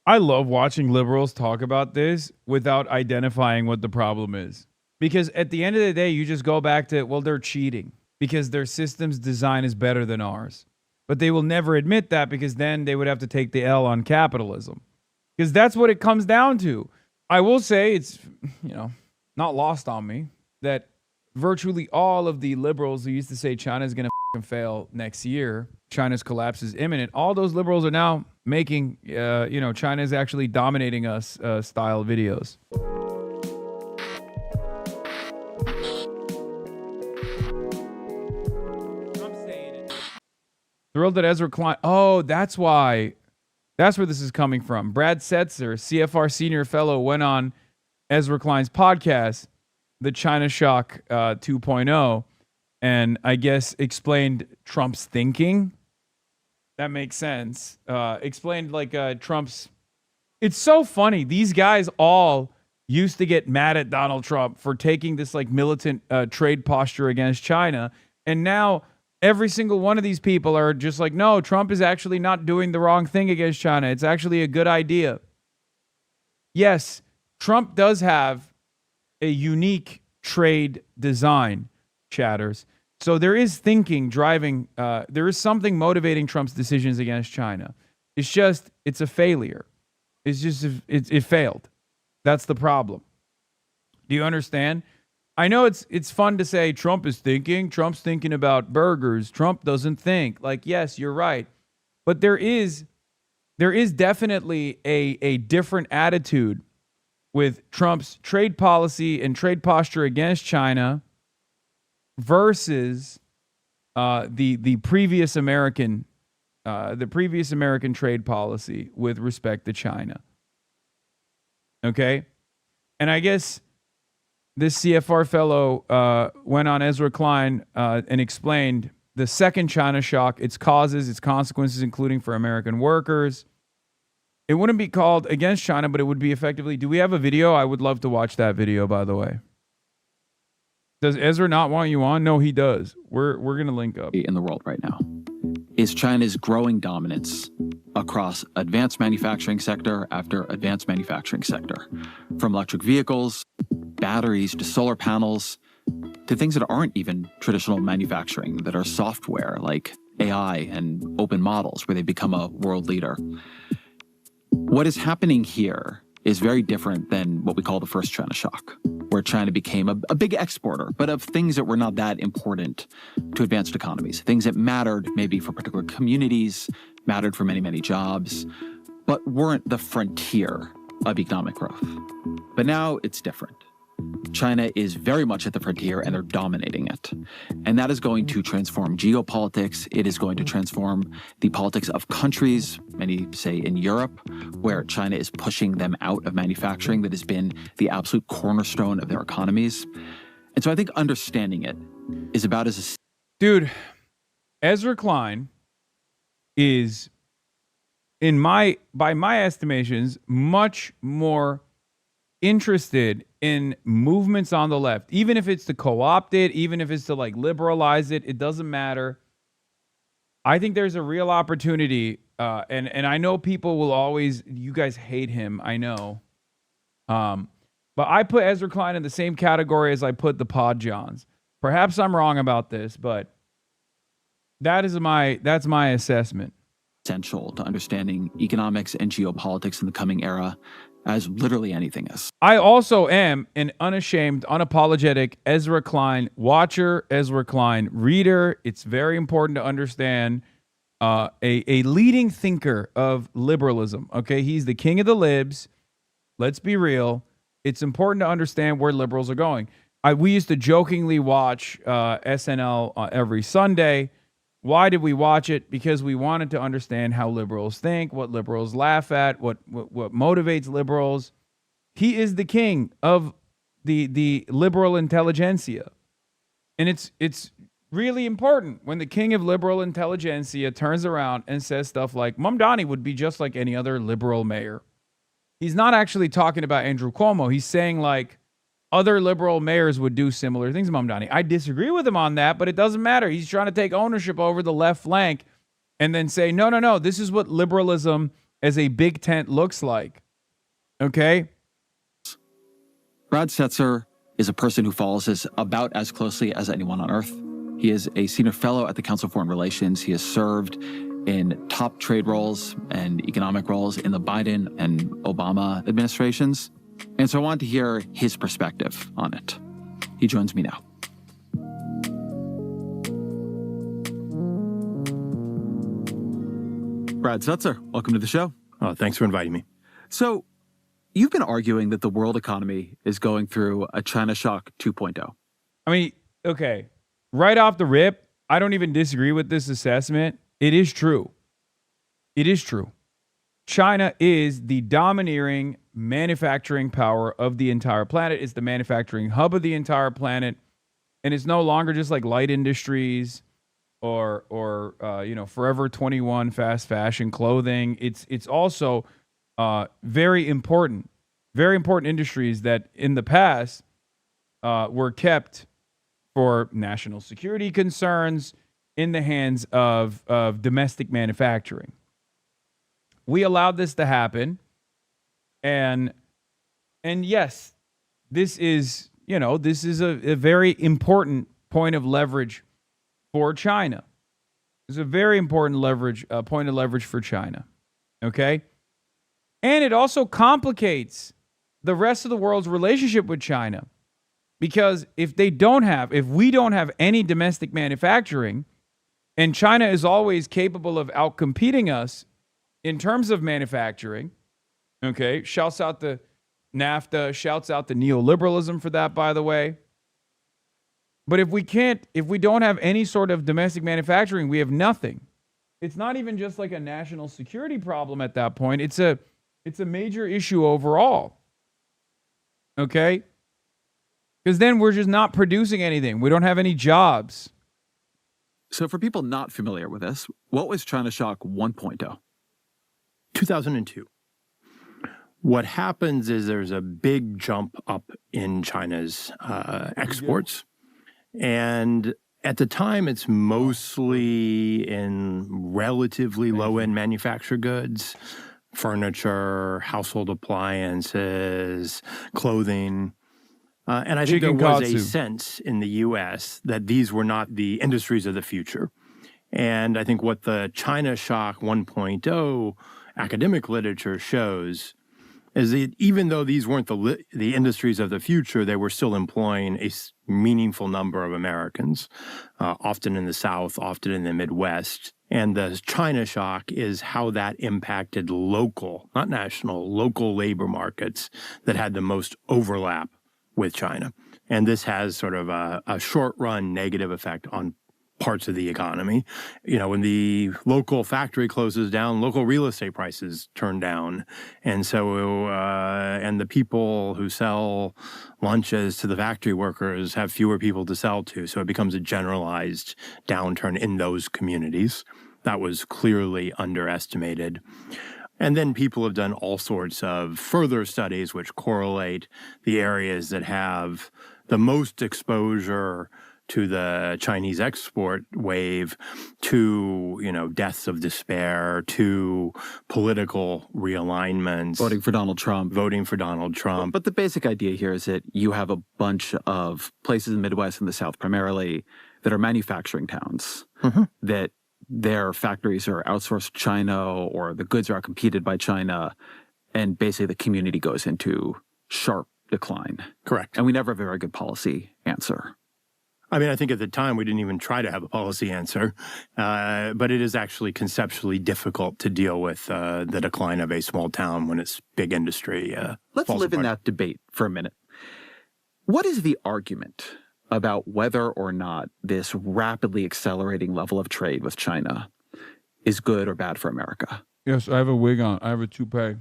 I love watching liberals talk about this without identifying what the problem is. Because at the end of the day, you just go back to, well, they're cheating because their system's design is better than ours. But they will never admit that because then they would have to take the L on capitalism. Because that's what it comes down to. I will say it's, not lost on me that virtually all of the liberals who used to say China is going to fail next year, China's collapse is imminent, all those liberals are now making, China is actually dominating us style videos. I'm saying it. Thrilled that Ezra Klein. Oh, that's why. That's where this is coming from. Brad Setzer, CFR senior fellow, went on Ezra Klein's podcast, The China Shock 2.0, and I guess explained Trump's thinking. That makes sense. Explained Trump's... It's so funny. These guys all used to get mad at Donald Trump for taking this militant trade posture against China. And now every single one of these people are just like, no, Trump is actually not doing the wrong thing against China. It's actually a good idea. Yes, Trump does have a unique trade design, chatters. So there is thinking driving, there is something motivating Trump's decisions against China. It's just, it's a failure. It's just, it failed. That's the problem. Do you understand? I know it's fun to say Trump is thinking. Trump's thinking about burgers. Trump doesn't think. Yes, you're right. But there is definitely a different attitude with Trump's trade policy and trade posture against China versus the previous American trade policy with respect to China. Okay, and I guess this CFR fellow went on Ezra Klein and explained the second China shock, its causes, its consequences, including for American workers. It wouldn't be called against China, but it would be effectively... Do we have a video? I would love to watch that video, by the way. Does Ezra not want you on? No, he does. We're going to link up. In the world right now is China's growing dominance across advanced manufacturing sector after advanced manufacturing sector, from electric vehicles, batteries, to solar panels, to things that aren't even traditional manufacturing, that are software like AI and open models, where they become a world leader. What is happening here is very different than what we call the first China shock, where China became a big exporter, but of things that were not that important to advanced economies, things that mattered maybe for particular communities, mattered for many, many jobs, but weren't the frontier of economic growth. But now it's different. China is very much at the frontier and they're dominating it. And that is going to transform geopolitics. It is going to transform the politics of countries, many say in Europe, where China is pushing them out of manufacturing that has been the absolute cornerstone of their economies. And so I think understanding it is about as... Dude, Ezra Klein is, by my estimations, much more interested in movements on the left, even if it's to co-opt it, even if it's to liberalize it, it doesn't matter. I think there's a real opportunity, and I know people will always, you guys hate him, I know. But I put Ezra Klein in the same category as I put the Pod Johns. Perhaps I'm wrong about this, but that's my assessment. Essential to understanding economics and geopolitics in the coming era, as literally anything is. I also am an unashamed, unapologetic Ezra Klein watcher, Ezra Klein reader. It's very important to understand a leading thinker of liberalism. Okay, he's the king of the libs. Let's be real. It's important to understand where liberals are going. We used to jokingly watch SNL every Sunday. Why did we watch it? Because we wanted to understand how liberals think, what liberals laugh at, what motivates liberals. He is the king of the liberal intelligentsia. And it's really important when the king of liberal intelligentsia turns around and says stuff like, Mamdani would be just like any other liberal mayor. He's not actually talking about Andrew Cuomo. He's saying other liberal mayors would do similar things, Mamdani. I disagree with him on that, but it doesn't matter. He's trying to take ownership over the left flank and then say, no, this is what liberalism as a big tent looks like. Okay? Brad Setzer is a person who follows this about as closely as anyone on Earth. He is a senior fellow at the Council of Foreign Relations. He has served in top trade roles and economic roles in the Biden and Obama administrations. And so I wanted to hear his perspective on it. He joins me now. Brad Setzer, welcome to the show. Oh, thanks for inviting me. So you've been arguing that the world economy is going through a China shock 2.0. I mean, okay, right off the rip, I don't even disagree with this assessment. It is true. It is true. China is the domineering manufacturing power of the entire planet. It's the manufacturing hub of the entire planet. And it's no longer just like light industries or Forever 21 fast fashion clothing. It's also very important industries that in the past were kept for national security concerns in the hands of domestic manufacturing. We allowed this to happen, and yes, this is a very important point of leverage for China. It's a very important point of leverage for China. Okay, and it also complicates the rest of the world's relationship with China, because if we don't have any domestic manufacturing, and China is always capable of outcompeting us in terms of manufacturing, okay, shouts out the NAFTA, shouts out the neoliberalism for that, by the way. But if we don't have any sort of domestic manufacturing, we have nothing. It's not even just like a national security problem at that point. It's a major issue overall. Okay? Because then we're just not producing anything. We don't have any jobs. So for people not familiar with this, what was China Shock 1.0? 2002. What happens is there's a big jump up in China's exports. And at the time, it's mostly in relatively low-end manufactured goods, furniture, household appliances, clothing. And I think there was a sense in the U.S. that these were not the industries of the future. And I think what the China Shock 1.0 academic literature shows is that even though these weren't the industries of the future, they were still employing a meaningful number of Americans, often in the South, often in the Midwest. And the China shock is how that impacted local, not national, local labor markets that had the most overlap with China. And this has sort of a short-run negative effect on parts of the economy. You know, when the local factory closes down, local real estate prices turn down. And so, and the people who sell lunches to the factory workers have fewer people to sell to. So it becomes a generalized downturn in those communities. That was clearly underestimated. And then people have done all sorts of further studies which correlate the areas that have the most exposure to the Chinese export wave, to, deaths of despair, to political realignments. Voting for Donald Trump. But the basic idea here is that you have a bunch of places in the Midwest and the South primarily that are manufacturing towns, that their factories are outsourced to China or the goods are outcompeted by China, and basically the community goes into sharp decline. Correct. And we never have a very good policy answer. I mean, I think at the time we didn't even try to have a policy answer, but it is actually conceptually difficult to deal with the decline of a small town when it's big industry. Let's live in that debate for a minute. What is the argument about whether or not this rapidly accelerating level of trade with China is good or bad for America? Yes, I have a wig on. I have a toupee.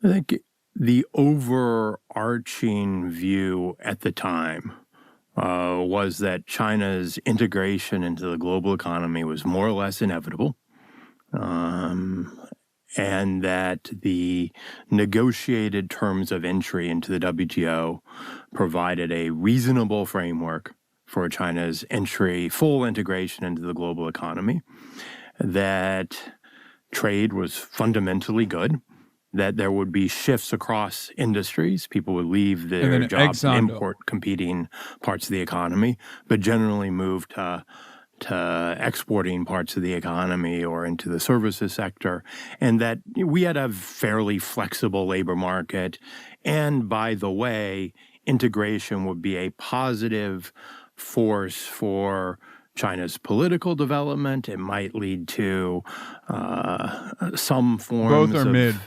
I think the overarching view at the time was that China's integration into the global economy was more or less inevitable, and that the negotiated terms of entry into the WTO provided a reasonable framework for China's full integration into the global economy, that trade was fundamentally good, that there would be shifts across industries. People would leave their jobs and import competing parts of the economy, but generally move to exporting parts of the economy or into the services sector, and that we had a fairly flexible labor market. And by the way, integration would be a positive force for China's political development. It might lead to some forms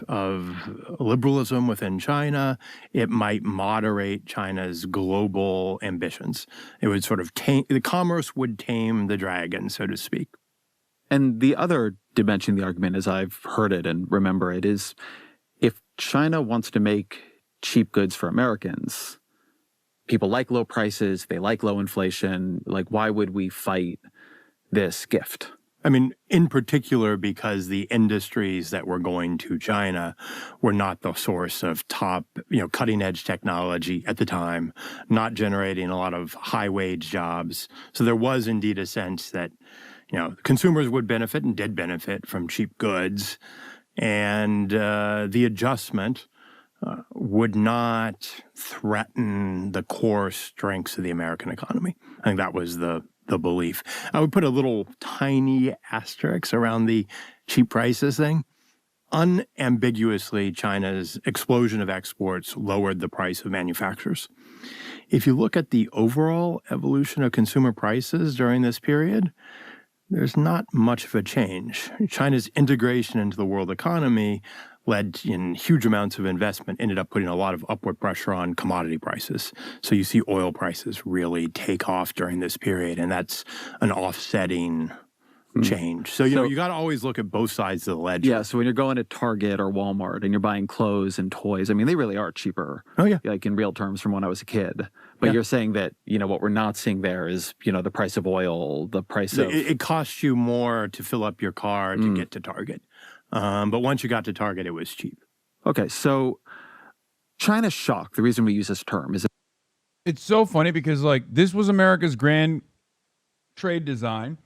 of liberalism within China. It might moderate China's global ambitions. It would sort of the commerce would tame the dragon, so to speak. And the other dimension of the argument, as I've heard it and remember it, is if China wants to make cheap goods for Americans, people like low prices, they like low inflation. Like, why would we fight this gift? I mean, in particular, because the industries that were going to China were not the source of top, cutting edge technology at the time, not generating a lot of high wage jobs. So there was indeed a sense that, consumers would benefit and did benefit from cheap goods. And the adjustment would not threaten the core strengths of the American economy. I think that was the belief. I would put a little tiny asterisk around the cheap prices thing. Unambiguously, China's explosion of exports lowered the price of manufacturers. If you look at the overall evolution of consumer prices during this period, there's not much of a change. China's integration into the world economy led in huge amounts of investment, ended up putting a lot of upward pressure on commodity prices. So you see oil prices really take off during this period, and that's an offsetting change. So, you got to always look at both sides of the ledger. Yeah, so when you're going to Target or Walmart and you're buying clothes and toys, I mean, they really are cheaper. Oh, yeah. Like in real terms from when I was a kid. But you're saying that, what we're not seeing there is, the price of oil, the price of... It costs you more to fill up your car to get to Target. But once you got to Target, it was cheap. Okay, so China's shock, the reason we use this term is... It's so funny because, this was America's grand trade design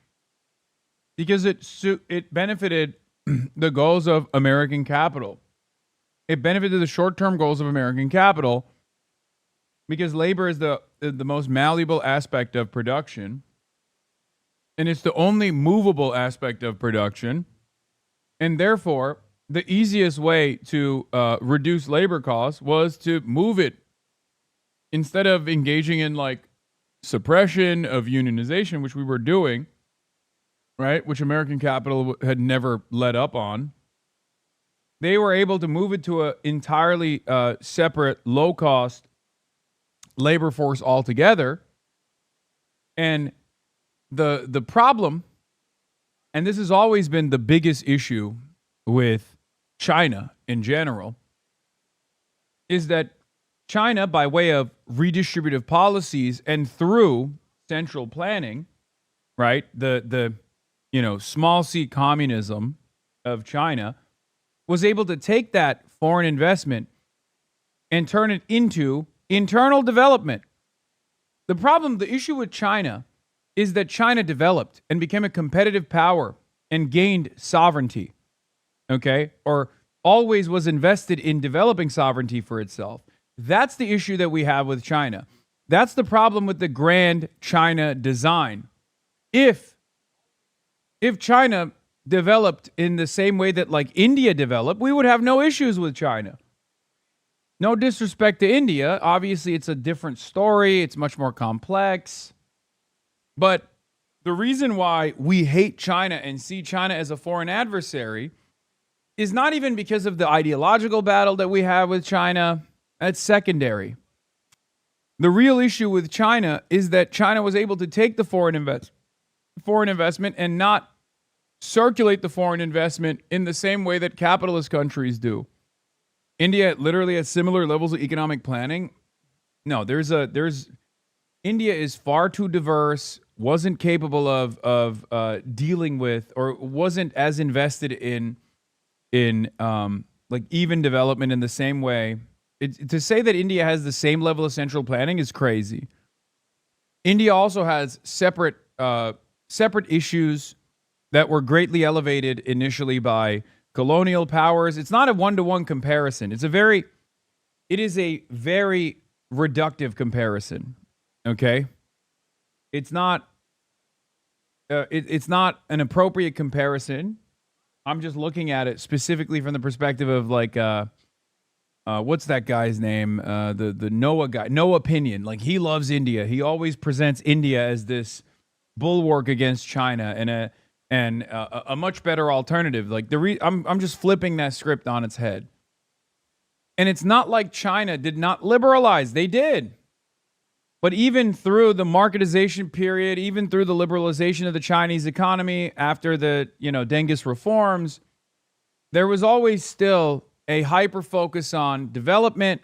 because it benefited the goals of American capital. It benefited the short-term goals of American capital because labor is the most malleable aspect of production, and it's the only movable aspect of production. And therefore, the easiest way to reduce labor costs was to move it instead of engaging in suppression of unionization, which we were doing, right? Which American capital had never let up on. They were able to move it to an entirely separate, low-cost labor force altogether. And the problem, and this has always been the biggest issue with China in general, is that China, by way of redistributive policies and through central planning, right, the small c communism of China, was able to take that foreign investment and turn it into internal development. The issue with China is that China developed and became a competitive power and gained sovereignty, okay? Or always was invested in developing sovereignty for itself. That's the issue that we have with China. That's the problem with the grand China design. If China developed in the same way that India developed, we would have no issues with China. No disrespect to India. Obviously, it's a different story. It's much more complex. But the reason why we hate China and see China as a foreign adversary is not even because of the ideological battle that we have with China. That's secondary. The real issue with China is that China was able to take the foreign investment and not circulate the foreign investment in the same way that capitalist countries do. India literally has similar levels of economic planning. No, India is far too diverse, wasn't capable of dealing with, or wasn't as invested in even development in the same way. To say that India has the same level of central planning is crazy. India also has separate issues that were greatly elevated initially by colonial powers. It's not a one-to-one comparison. It is a very reductive comparison. Okay? It's not it's not an appropriate comparison. I'm just looking at it specifically from the perspective of like what's that guy's name? The Noah guy, No Opinion. Like, he loves India. He always presents India as this bulwark against China and a much better alternative. Like, I'm just flipping that script on its head. And it's not like China did not liberalize. They did. But even through the marketization period, even through the liberalization of the Chinese economy after the, Dengist reforms, there was always still a hyper focus on development,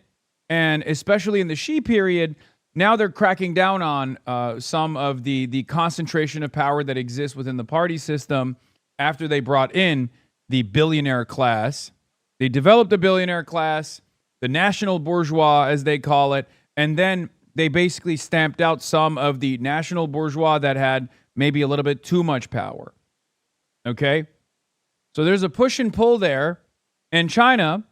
and especially in the Xi period, now they're cracking down on some of the concentration of power that exists within the party system after they brought in the billionaire class. They developed a billionaire class, the national bourgeois, as they call it, and then they basically stamped out some of the national bourgeois that had maybe a little bit too much power. Okay? So there's a push and pull there. And China,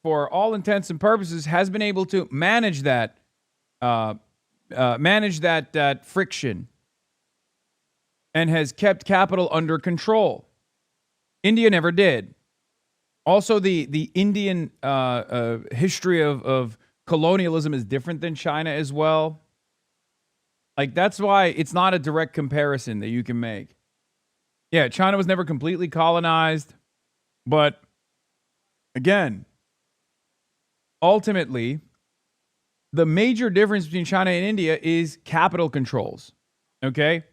for all intents and purposes, has been able to manage that friction and has kept capital under control. India never did. Also, the Indian history of colonialism is different than China as well. Like, that's why it's not a direct comparison that you can make. Yeah, China was never completely colonized, but again, ultimately, the major difference between China and India is capital controls. Okay?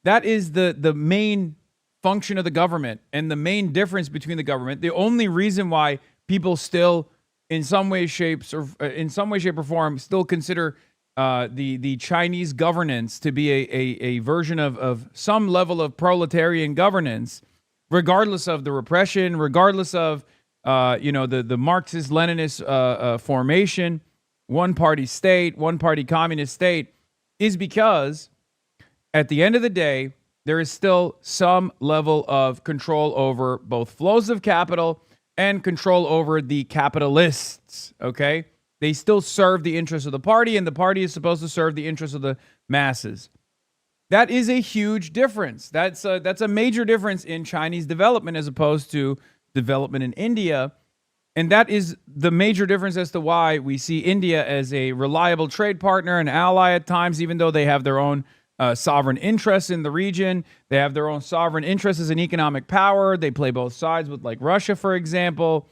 That is the main function of the government and the main difference between the government. The only reason why people still in some way, shape, or form, still consider the Chinese governance to be a version of some level of proletarian governance, regardless of the repression, regardless of the Marxist-Leninist formation, one-party state, one-party communist state, is because at the end of the day, there is still some level of control over both flows of capital and control over the capitalists, okay? They still serve the interests of the party, and the party is supposed to serve the interests of the masses. That is a huge difference. That's a major difference in Chinese development as opposed to development in India. And that is the major difference as to why we see India as a reliable trade partner and ally at times, even though they have their own sovereign interests in the region. They have their own sovereign interests as an economic power. They play both sides with, like, Russia, for example.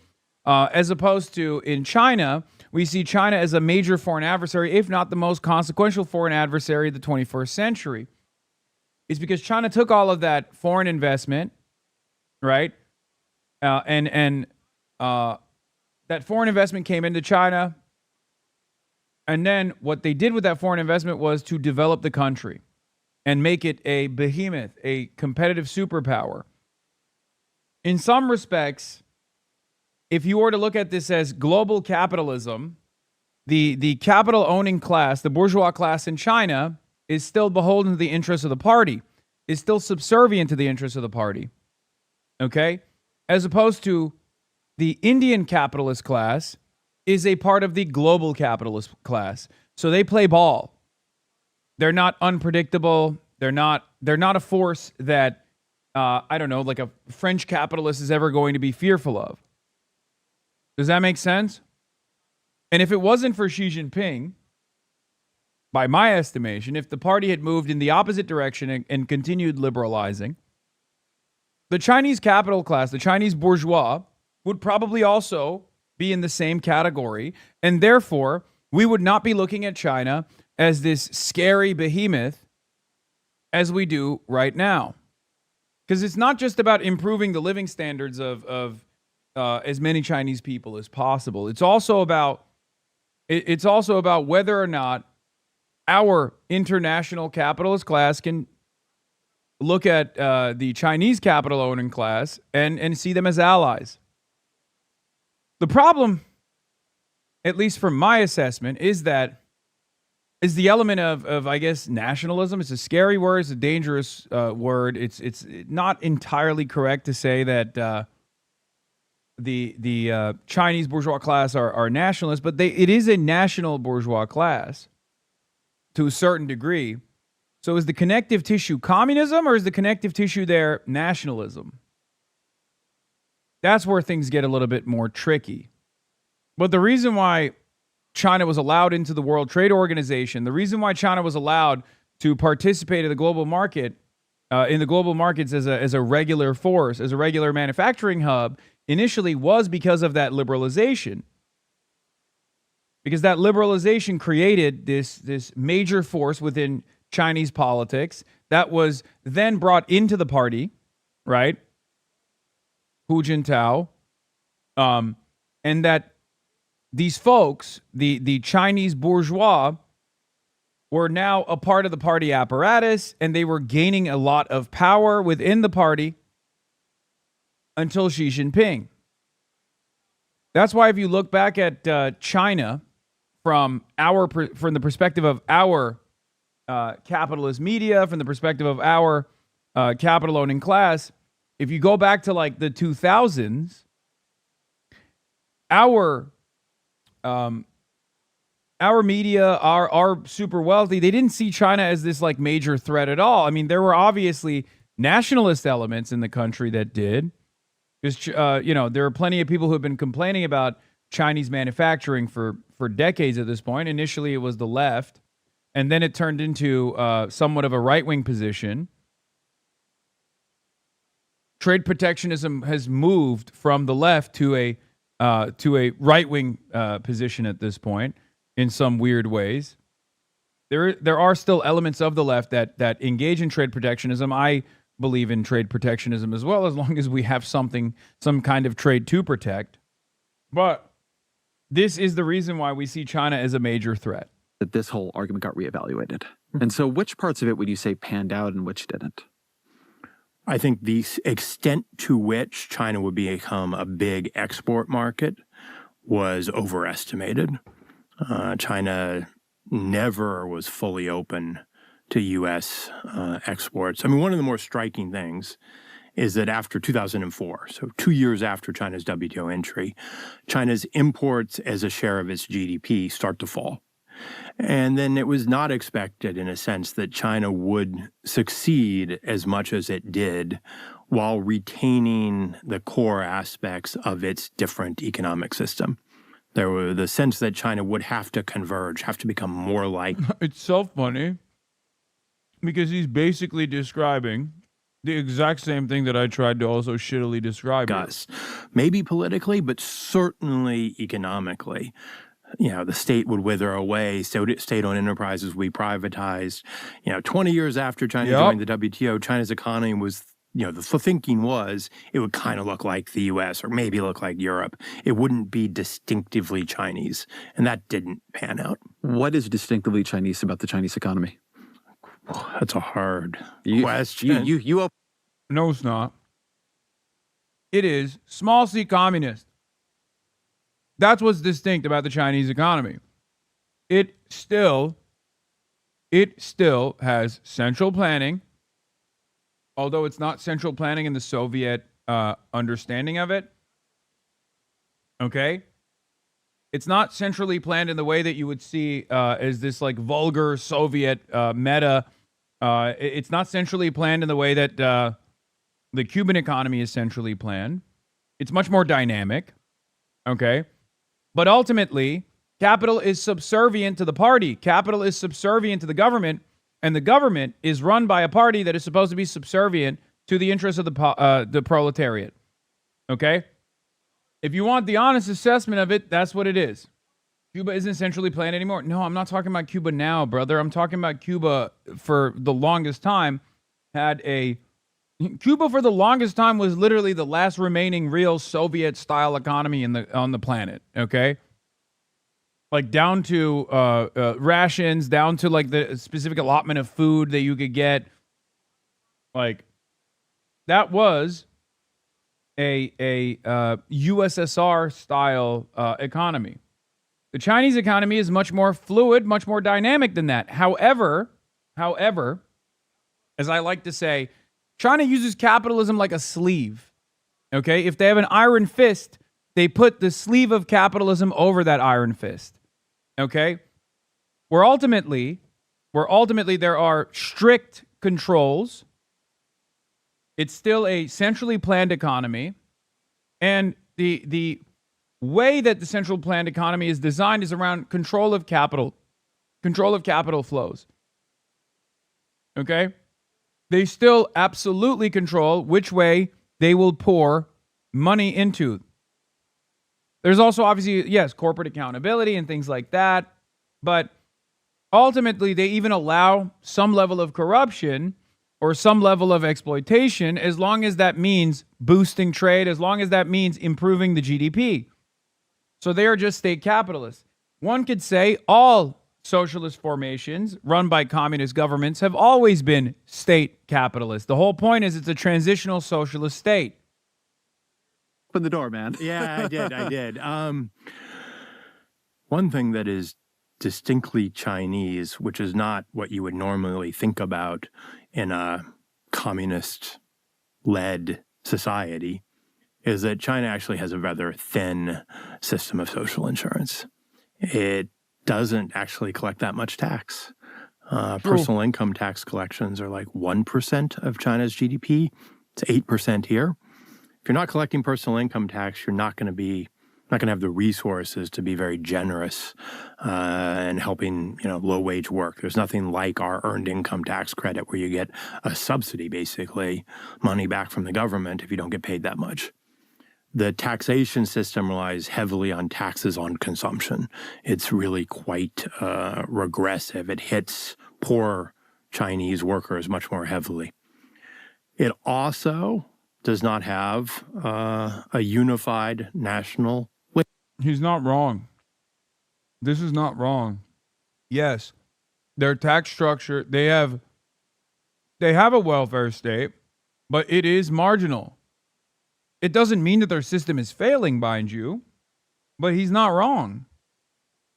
As opposed to in China, we see China as a major foreign adversary, if not the most consequential foreign adversary of the 21st century. It's because China took all of that foreign investment, right? And that foreign investment came into China. And then what they did with that foreign investment was to develop the country and make it a behemoth, a competitive superpower. In some respects, if you were to look at this as global capitalism, the capital-owning class, the bourgeois class in China, is still beholden to the interests of the party, is still subservient to the interests of the party. Okay? As opposed to the Indian capitalist class is a part of the global capitalist class. So they play ball. They're not unpredictable. They're not a force that, like a French capitalist is ever going to be fearful of. Does that make sense? And if it wasn't for Xi Jinping, by my estimation, if the party had moved in the opposite direction and continued liberalizing, the Chinese capital class, the Chinese bourgeois, would probably also be in the same category. And therefore, we would not be looking at China as this scary behemoth as we do right now. Because it's not just about improving the living standards of as many Chinese people as possible. It's also about whether or not our international capitalist class can look at the Chinese capital owning class and see them as allies. The problem, at least from my assessment, is that is the element of I guess nationalism. It's a scary word. It's a dangerous word. It's not entirely correct to say that the Chinese bourgeois class are nationalists, but it is a national bourgeois class to a certain degree. So is the connective tissue communism, or is the connective tissue there nationalism? That's where things get a little bit more tricky. But the reason why China was allowed into the World Trade Organization, the reason why China was allowed to participate in the global market, in the global markets as a regular force, as a regular manufacturing hub, initially was because of that liberalization. Because that liberalization created this major force within Chinese politics that was then brought into the party, right? Hu Jintao, and that these folks, the Chinese bourgeois, were now a part of the party apparatus, and they were gaining a lot of power within the party until Xi Jinping. That's why if you look back at China from the perspective of our capitalist media, from the perspective of our capital owning class, if you go back to like the 2000s, our media are super wealthy. They didn't see China as this like major threat at all. I mean, there were obviously nationalist elements in the country that did, because there are plenty of people who have been complaining about Chinese manufacturing for decades at this point. Initially, it was the left, and then it turned into somewhat of a right-wing position. Trade protectionism has moved from the left to a right-wing position at this point in some weird ways. There are still elements of the left that engage in trade protectionism. I believe in trade protectionism as well, as long as we have some kind of trade to protect. But this is the reason why we see China as a major threat. That this whole argument got reevaluated. And so which parts of it would you say panned out and which didn't? I think the extent to which China would become a big export market was overestimated. China never was fully open to U.S. exports. I mean, one of the more striking things is that after 2004, so 2 years after China's WTO entry, China's imports as a share of its GDP start to fall. And then it was not expected, in a sense, that China would succeed as much as it did while retaining the core aspects of its different economic system. There was the sense that China would have to converge, have to become more like... It's so funny because he's basically describing the exact same thing that I tried to also shittily describe. Us. Maybe politically, but certainly economically. The state would wither away, state-owned enterprises would be privatized. 20 years after China joined the WTO, China's economy was, the thinking was it would kind of look like the U.S. or maybe look like Europe. It wouldn't be distinctively Chinese, and that didn't pan out. What is distinctively Chinese about the Chinese economy? That's a hard question. No, it's not. It is small c communist. That's what's distinct about the Chinese economy. It still has central planning, although it's not central planning in the Soviet understanding of it. Okay? It's not centrally planned in the way that you would see as this like vulgar Soviet meta. It's not centrally planned in the way that the Cuban economy is centrally planned. It's much more dynamic. Okay? But ultimately, capital is subservient to the party. Capital is subservient to the government, and the government is run by a party that is supposed to be subservient to the interests of the proletariat. Okay? If you want the honest assessment of it, that's what it is. Cuba isn't centrally planned anymore. No, I'm not talking about Cuba now, brother. I'm talking about Cuba for the longest time Cuba for the longest time was literally the last remaining real Soviet-style economy on the planet, okay? Like down to rations, down to like the specific allotment of food that you could get. Like, that was a USSR-style economy. The Chinese economy is much more fluid, much more dynamic than that. However, as I like to say, China uses capitalism like a sleeve. Okay? If they have an iron fist, they put the sleeve of capitalism over that iron fist. Okay? Where ultimately there are strict controls. It's still a centrally planned economy. And the way that the central planned economy is designed is around control of capital flows. Okay? They still absolutely control which way they will pour money into. There's also obviously, yes, corporate accountability and things like that. But ultimately, they even allow some level of corruption or some level of exploitation as long as that means boosting trade, as long as that means improving the GDP. So they are just state capitalists. One could say all socialist formations run by communist governments have always been state capitalist. The whole point is it's a transitional socialist state. Open the door, man. Yeah, I did. One thing that is distinctly Chinese, which is not what you would normally think about in a communist-led society, is that China actually has a rather thin system of social insurance. It doesn't actually collect that much tax. Personal income tax collections are like 1% of China's GDP. It's 8% here. If you're not collecting personal income tax, you're not going to have the resources to be very generous and helping, low-wage work. There's nothing like our earned income tax credit where you get a subsidy, basically, money back from the government if you don't get paid that much. The taxation system relies heavily on taxes on consumption. It's really quite regressive. It hits poor Chinese workers much more heavily. It also does not have a unified national. He's not wrong. This is not wrong. Yes, their tax structure, they have a welfare state, but it is marginal. It doesn't mean that their system is failing, mind you, but he's not wrong.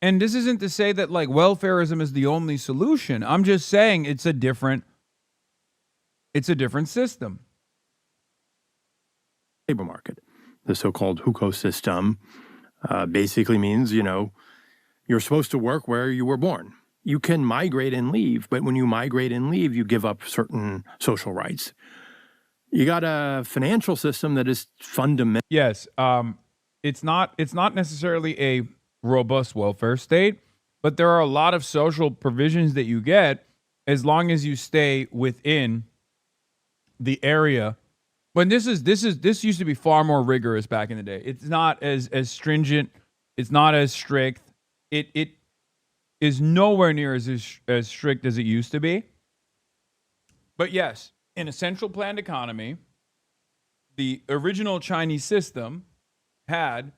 And this isn't to say that like welfarism is the only solution. I'm just saying it's a different system. Labor market, the so-called hukou system, basically means, you're supposed to work where you were born. You can migrate and leave, but when you migrate and leave, you give up certain social rights. You got a financial system that is fundamental. Yes, it's not necessarily a robust welfare state, but there are a lot of social provisions that you get as long as you stay within the area. When this used to be far more rigorous back in the day. It's not as stringent. It's not as strict. It is nowhere near as strict as it used to be. But yes, in a central planned economy, the original Chinese system had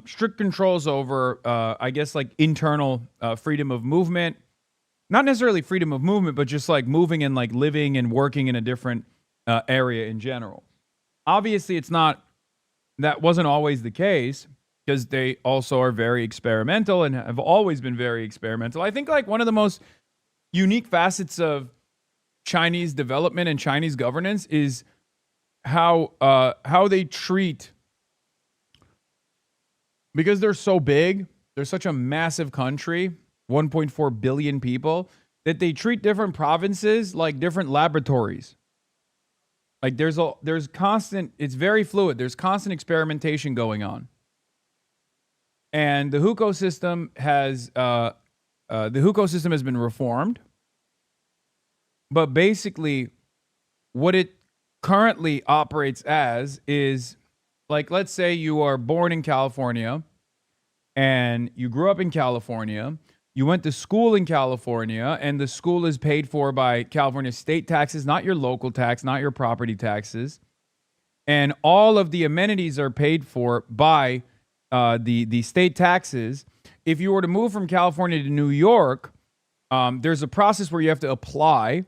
strict controls over, I guess, like internal freedom of movement. Not necessarily freedom of movement, but just like moving and like living and working in a different area in general. Obviously, that wasn't always the case because they also are very experimental and have always been very experimental. I think like one of the most unique facets of Chinese development and Chinese governance is how they treat, because they're so big, they're such a massive country, 1.4 billion people, that they treat different provinces like different laboratories. Like there's constant, it's very fluid. There's constant experimentation going on. And the hukou system has been reformed. But basically, what it currently operates as is, like, let's say you are born in California and you grew up in California. You went to school in California, and the school is paid for by California state taxes, not your local tax, not your property taxes. And all of the amenities are paid for by the state taxes. If you were to move from California to New York, there's a process where you have to apply.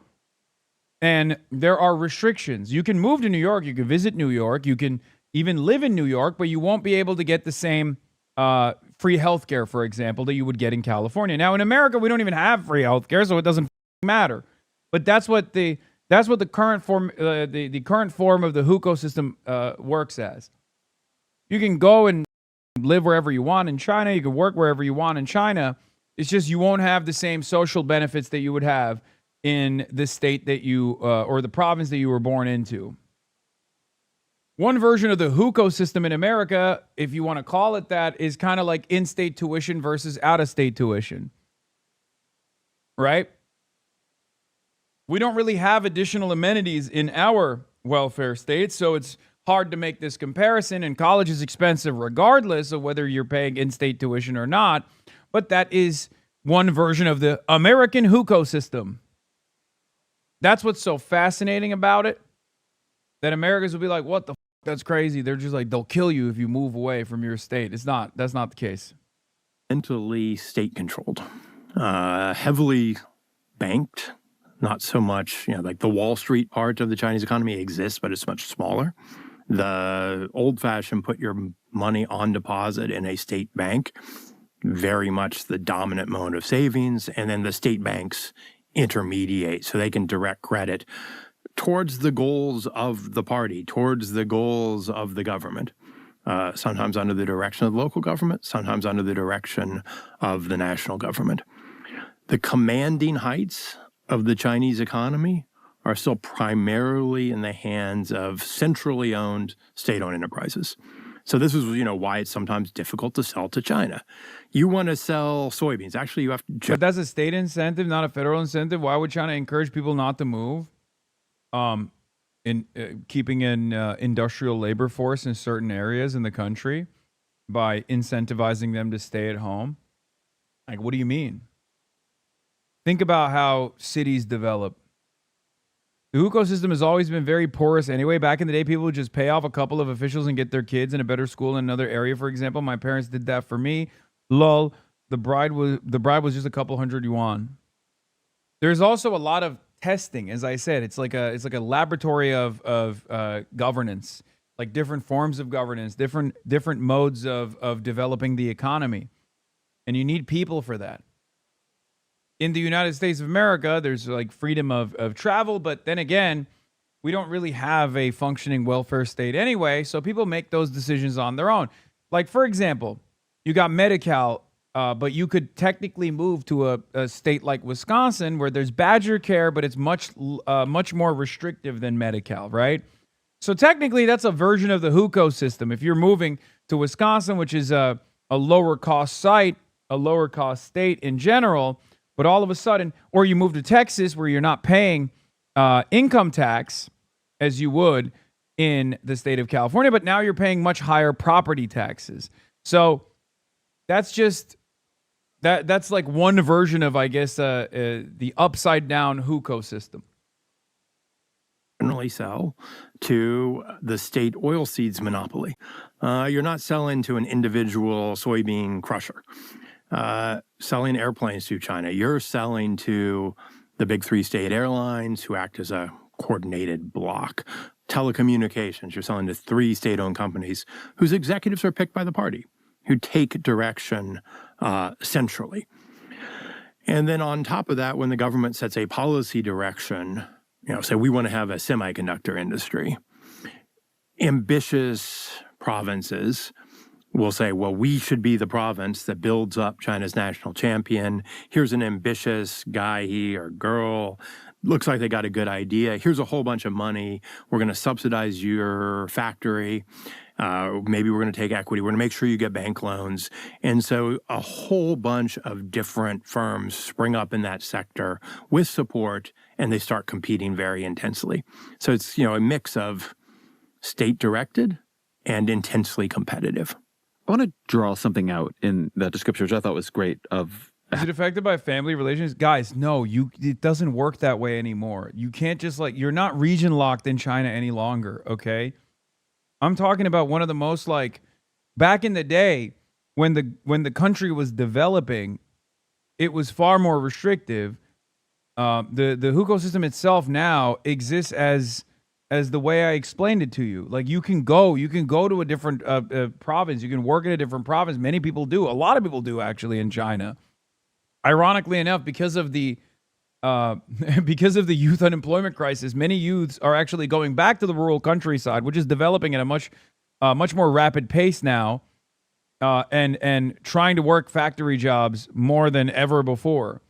And there are restrictions. You can move to New York. You can visit New York. You can even live in New York, but you won't be able to get the same free healthcare, for example, that you would get in California. Now, in America, we don't even have free healthcare, so it doesn't matter. But that's what the current form the current form of the hukou system works as. You can go and live wherever you want in China. You can work wherever you want in China. It's just you won't have the same social benefits that you would have in the state that you or the province that you were born into. One version of the hukou system in America, if you want to call it that, is kind of like in-state tuition versus out-of-state tuition. Right? We don't really have additional amenities in our welfare state, so it's hard to make this comparison, and college is expensive regardless of whether you're paying in-state tuition or not, but that is one version of the American hukou system. That's what's so fascinating about it, that Americans will be like, what the f***, that's crazy. They're just like, they'll kill you if you move away from your state. That's not the case. Mentally state-controlled, heavily banked. Not so much, like the Wall Street part of the Chinese economy exists, but it's much smaller. The old-fashioned put your money on deposit in a state bank, very much the dominant mode of savings, and then the state banks intermediate so they can direct credit towards the goals of the party, towards the goals of the government, sometimes under the direction of the local government, sometimes under the direction of the national government. The commanding heights of the Chinese economy are still primarily in the hands of centrally owned state-owned enterprises. So this is, why it's sometimes difficult to sell to China. You want to sell soybeans. Actually, you have to... But that's a state incentive, not a federal incentive. Why would China encourage people not to move? In keeping an industrial labor force in certain areas in the country by incentivizing them to stay at home? Like, what do you mean? Think about how cities develop. The hukou system has always been very porous anyway. Back in the day, people would just pay off a couple of officials and get their kids in a better school in another area, for example. My parents did that for me. Lol, the bride was just a couple hundred yuan. There's also a lot of testing, as I said. It's like a laboratory of governance, like different forms of governance, different modes of developing the economy. And you need people for that. In the United States of America, there's like freedom of travel, but then again, we don't really have a functioning welfare state anyway, so people make those decisions on their own. Like, for example, you got Medi-Cal, but you could technically move to a state like Wisconsin where there's Badger Care, but it's much more restrictive than Medi-Cal, right? So technically, that's a version of the hukou system. If you're moving to Wisconsin, which is a lower cost site, a lower cost state in general, but all of a sudden, or you move to Texas where you're not paying income tax as you would in the state of California, but now you're paying much higher property taxes. So that's just that's like one version of, I guess, the upside down hukou system. Generally sell to the state oilseeds monopoly. You're not selling to an individual soybean crusher. Selling airplanes to China. You're selling to the big three state airlines who act as a coordinated block. Telecommunications, you're selling to three state-owned companies whose executives are picked by the party, who take direction centrally. And then on top of that, when the government sets a policy direction, say we want to have a semiconductor industry, ambitious provinces will say, well, we should be the province that builds up China's national champion. Here's an ambitious guy or girl. Looks like they got a good idea. Here's a whole bunch of money. We're going to subsidize your factory. Maybe we're going to take equity. We're going to make sure you get bank loans. And so a whole bunch of different firms spring up in that sector with support, and they start competing very intensely. So it's, a mix of state-directed and intensely competitive. I want to draw something out in that description, which I thought was great. Is it affected by family relations? Guys, no, it doesn't work that way anymore. You can't just you're not region locked in China any longer, okay? I'm talking about one of the most back in the day when the country was developing, it was far more restrictive. The hukou system itself now exists as as the way I explained it to you. Like you can go to a different province. You can work in a different province. Many people do. A lot of people do actually in China. Ironically enough, because of the youth unemployment crisis, many youths are actually going back to the rural countryside, which is developing at a much more rapid pace now, and trying to work factory jobs more than ever before.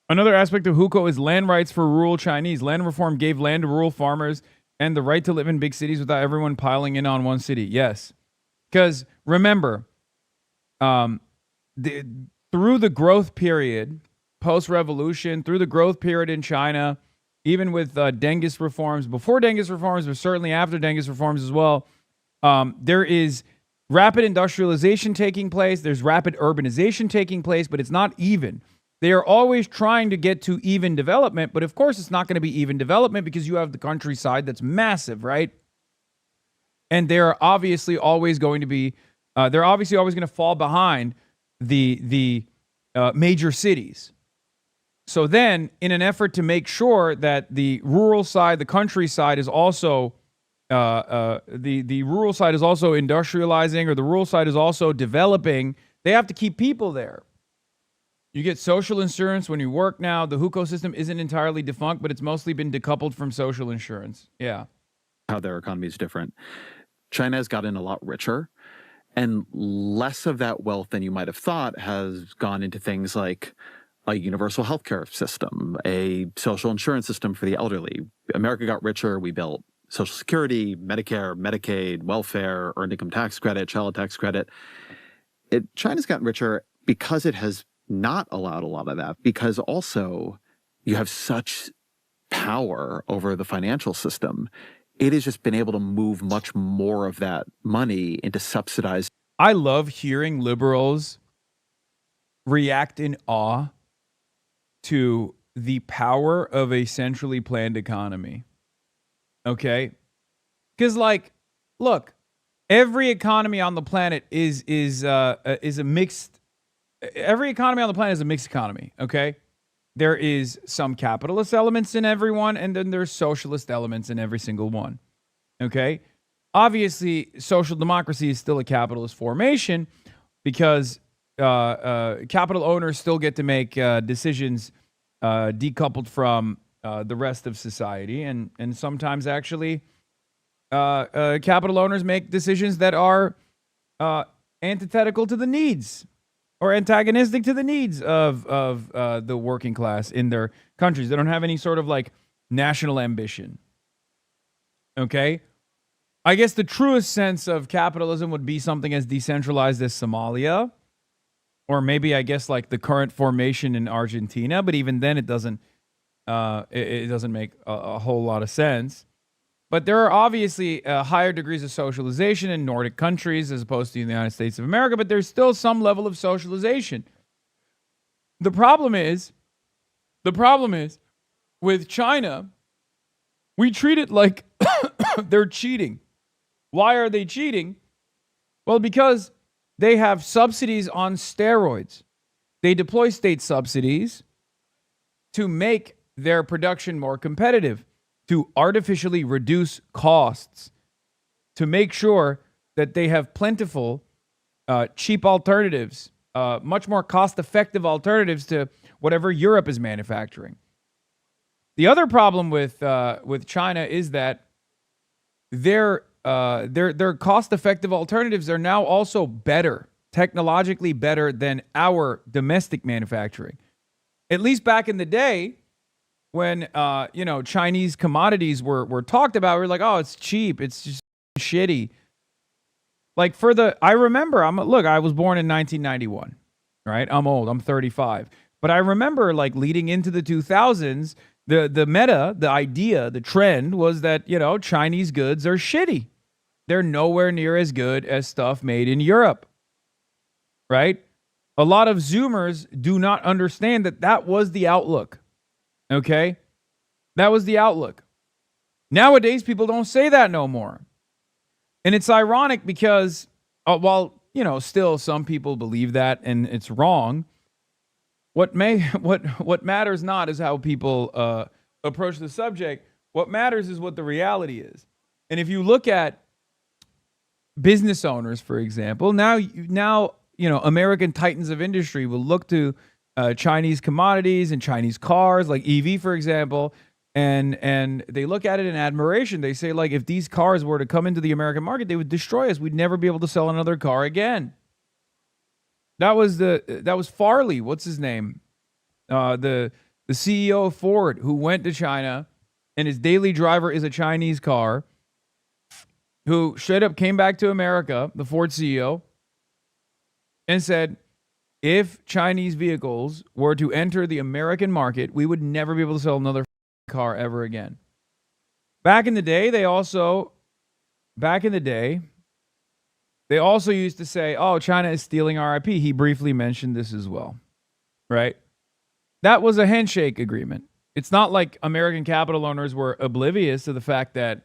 Another aspect of hukou is land rights for rural Chinese. Land reform gave land to rural farmers and the right to live in big cities without everyone piling in on one city. Yes. Because remember, through the growth period, post-revolution, through the growth period in China, even with Dengist reforms, before Dengist reforms, but certainly after Dengist reforms as well, there is rapid industrialization taking place. There's rapid urbanization taking place, but it's not even. They are always trying to get to even development, but of course it's not going to be even development because you have the countryside that's massive, right? And they're obviously always going to fall behind the major cities. So then, in an effort to make sure that the rural side, the countryside is also the rural side is also industrializing, or the rural side is also developing, they have to keep people there. You get social insurance when you work now. The hukou system isn't entirely defunct, but it's mostly been decoupled from social insurance. Yeah. How their economy is different. China has gotten a lot richer, and less of that wealth than you might have thought has gone into things like a universal healthcare system, a social insurance system for the elderly. America got richer. We built Social Security, Medicare, Medicaid, welfare, earned income tax credit, child tax credit. China's gotten richer because it has not allowed a lot of that, because also you have such power over the financial system. It has just been able to move much more of that money into subsidized. I love hearing liberals react in awe to the power of a centrally planned economy. Okay? Because, like, look, every economy on the planet is a mixed. Every economy on the planet is a mixed economy. Okay? There is some capitalist elements in everyone, and then there's socialist elements in every single one. Okay? Obviously, social democracy is still a capitalist formation because capital owners still get to make decisions decoupled from the rest of society, and sometimes actually capital owners make decisions that are antithetical to the needs or antagonistic to the needs of the working class in their countries. They don't have any sort of like national ambition. Okay? I guess the truest sense of capitalism would be something as decentralized as Somalia, or maybe I guess like the current formation in Argentina. But even then, it doesn't make a whole lot of sense. But there are obviously higher degrees of socialization in Nordic countries as opposed to the United States of America, but there's still some level of socialization. The problem is with China, we treat it like they're cheating. Why are they cheating? Well, because they have subsidies on steroids. They deploy state subsidies to make their production more competitive, to artificially reduce costs, to make sure that they have plentiful, cheap alternatives, much more cost-effective alternatives to whatever Europe is manufacturing. The other problem with China is that their cost-effective alternatives are now also better, technologically better than our domestic manufacturing. At least back in the day, when Chinese commodities were talked about, we were like, oh, it's cheap, it's just shitty. Like I remember, I was born in 1991, right? I'm old, I'm 35. But I remember like leading into the 2000s, the idea, the trend was that, Chinese goods are shitty. They're nowhere near as good as stuff made in Europe, right? A lot of Zoomers do not understand that was the outlook. Okay? That was the outlook. Nowadays, people don't say that no more. And it's ironic because, while, still some people believe that and it's wrong, what matters not is how people approach the subject. What matters is what the reality is. And if you look at business owners, for example, now American titans of industry will look to Chinese commodities and Chinese cars, like EV, for example, and they look at it in admiration. They say, like, if these cars were to come into the American market, they would destroy us. We'd never be able to sell another car again. That was Farley. What's his name? The CEO of Ford, who went to China, and his daily driver is a Chinese car, who straight up came back to America, the Ford CEO, and said, if Chinese vehicles were to enter the American market, we would never be able to sell another car ever again. Back in the day, they also used to say, oh, China is stealing our IP. He briefly mentioned this as well, right? That was a handshake agreement. It's not like American capital owners were oblivious to the fact that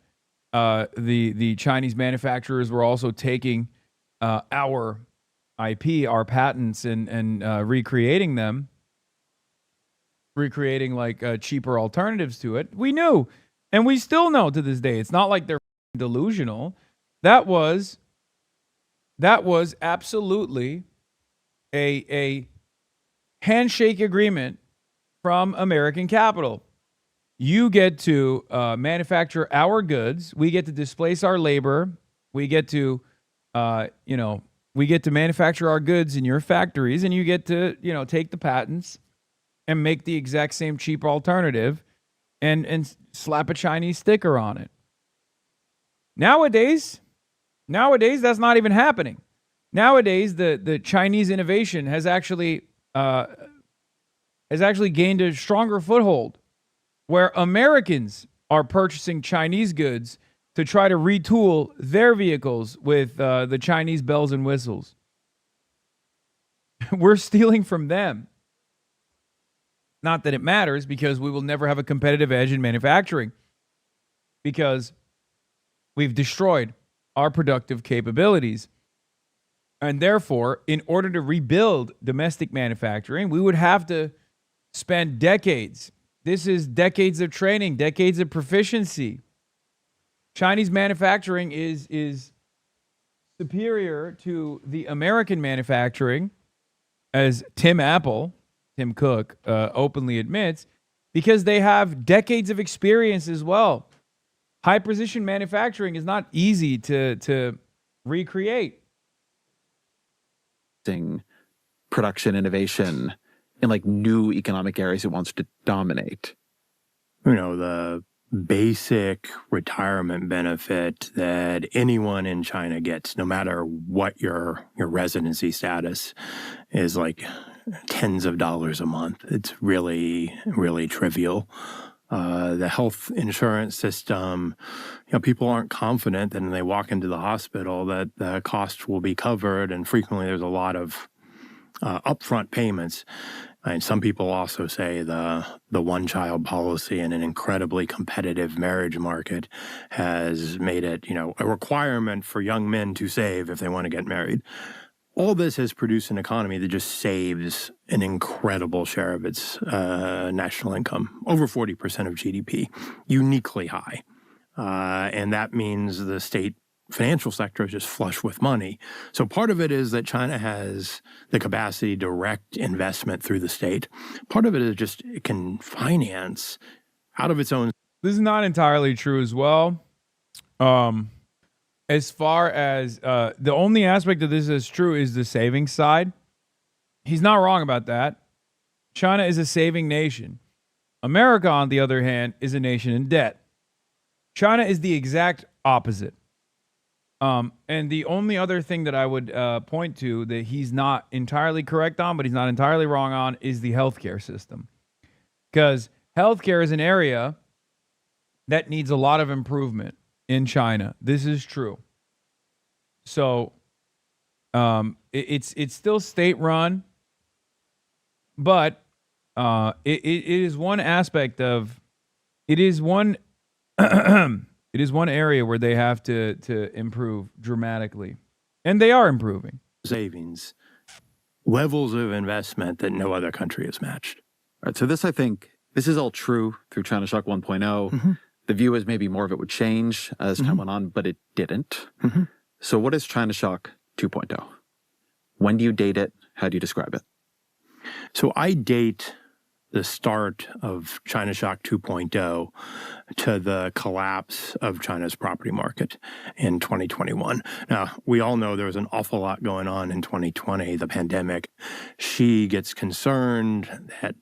the Chinese manufacturers were also taking our IP, our patents, and recreating them, like cheaper alternatives to it. We knew, and we still know to this day. It's not like they're delusional. That was absolutely a handshake agreement from American capital. You get to manufacture our goods. We get to displace our labor. We get to, manufacture our goods in your factories, and you get to, take the patents and make the exact same cheap alternative and slap a Chinese sticker on it. Nowadays, that's not even happening. Nowadays, the Chinese innovation has actually gained a stronger foothold, where Americans are purchasing Chinese goods to try to retool their vehicles with the Chinese bells and whistles. We're stealing from them. Not that it matters, because we will never have a competitive edge in manufacturing, because we've destroyed our productive capabilities. And therefore, in order to rebuild domestic manufacturing, we would have to spend decades. This is decades of training, decades of proficiency. Chinese manufacturing is superior to the American manufacturing, as Tim Cook openly admits, because they have decades of experience as well. High precision manufacturing is not easy to recreate. Production innovation in like new economic areas it wants to dominate. The basic retirement benefit that anyone in China gets, no matter what your residency status, is like tens of dollars a month. It's really, really trivial. The health insurance system, people aren't confident that when they walk into the hospital that the costs will be covered, and frequently there's a lot of upfront payments. And some people also say the one-child policy in an incredibly competitive marriage market has made it, a requirement for young men to save if they want to get married. All this has produced an economy that just saves an incredible share of its national income, over 40% of GDP, uniquely high. And that means the state financial sector is just flush with money. So part of it is that China has the capacity to direct investment through the state. Part of it is just it can finance out of its own. This is not entirely true as well. As far as the only aspect of this that's true is the savings side. He's not wrong about that. China is a saving nation. America, on the other hand, is a nation in debt. China is the exact opposite. And the only other thing that I would point to that he's not entirely correct on, but he's not entirely wrong on, is the healthcare system. Because healthcare is an area that needs a lot of improvement in China. This is true. So it's still state-run, but it is one aspect of it is one it is one area where they have to improve dramatically, and they are improving. Savings, levels of investment that no other country has matched. All right, so I think this is all true through China Shock 1.0. The view was maybe more of it would change as time went on, but it didn't. So what is China Shock 2.0? When do you date it? How do you describe it? So I date the start of China Shock 2.0 to the collapse of China's property market in 2021. Now, we all know there was an awful lot going on in 2020, the pandemic. Xi gets concerned that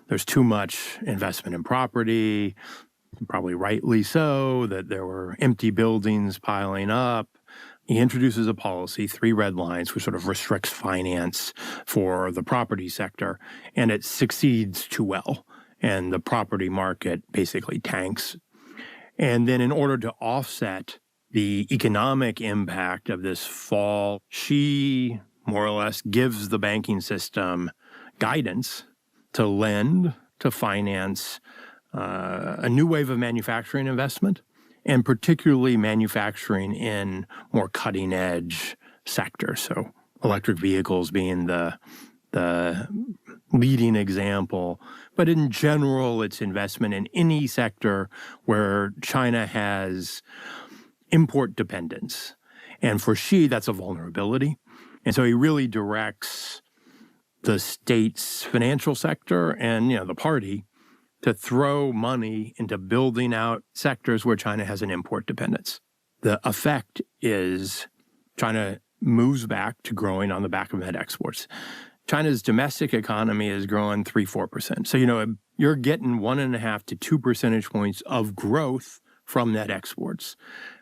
there's too much investment in property, probably rightly so, that there were empty buildings piling up. He introduces a policy, 3 red lines, which sort of restricts finance for the property sector, and it succeeds too well. And the property market basically tanks. And then in order to offset the economic impact of this fall, Xi more or less gives the banking system guidance to lend, to finance a new wave of manufacturing investment, and particularly manufacturing in more cutting-edge sectors. So electric vehicles being the leading example. But in general, it's investment in any sector where China has import dependence. And for Xi, that's a vulnerability. And so he really directs the state's financial sector and, the party to throw money into building out sectors where China has an import dependence. The effect is China moves back to growing on the back of net exports. China's domestic economy is growing 3-4%. So, you're getting 1.5 to 2 percentage points of growth from net exports.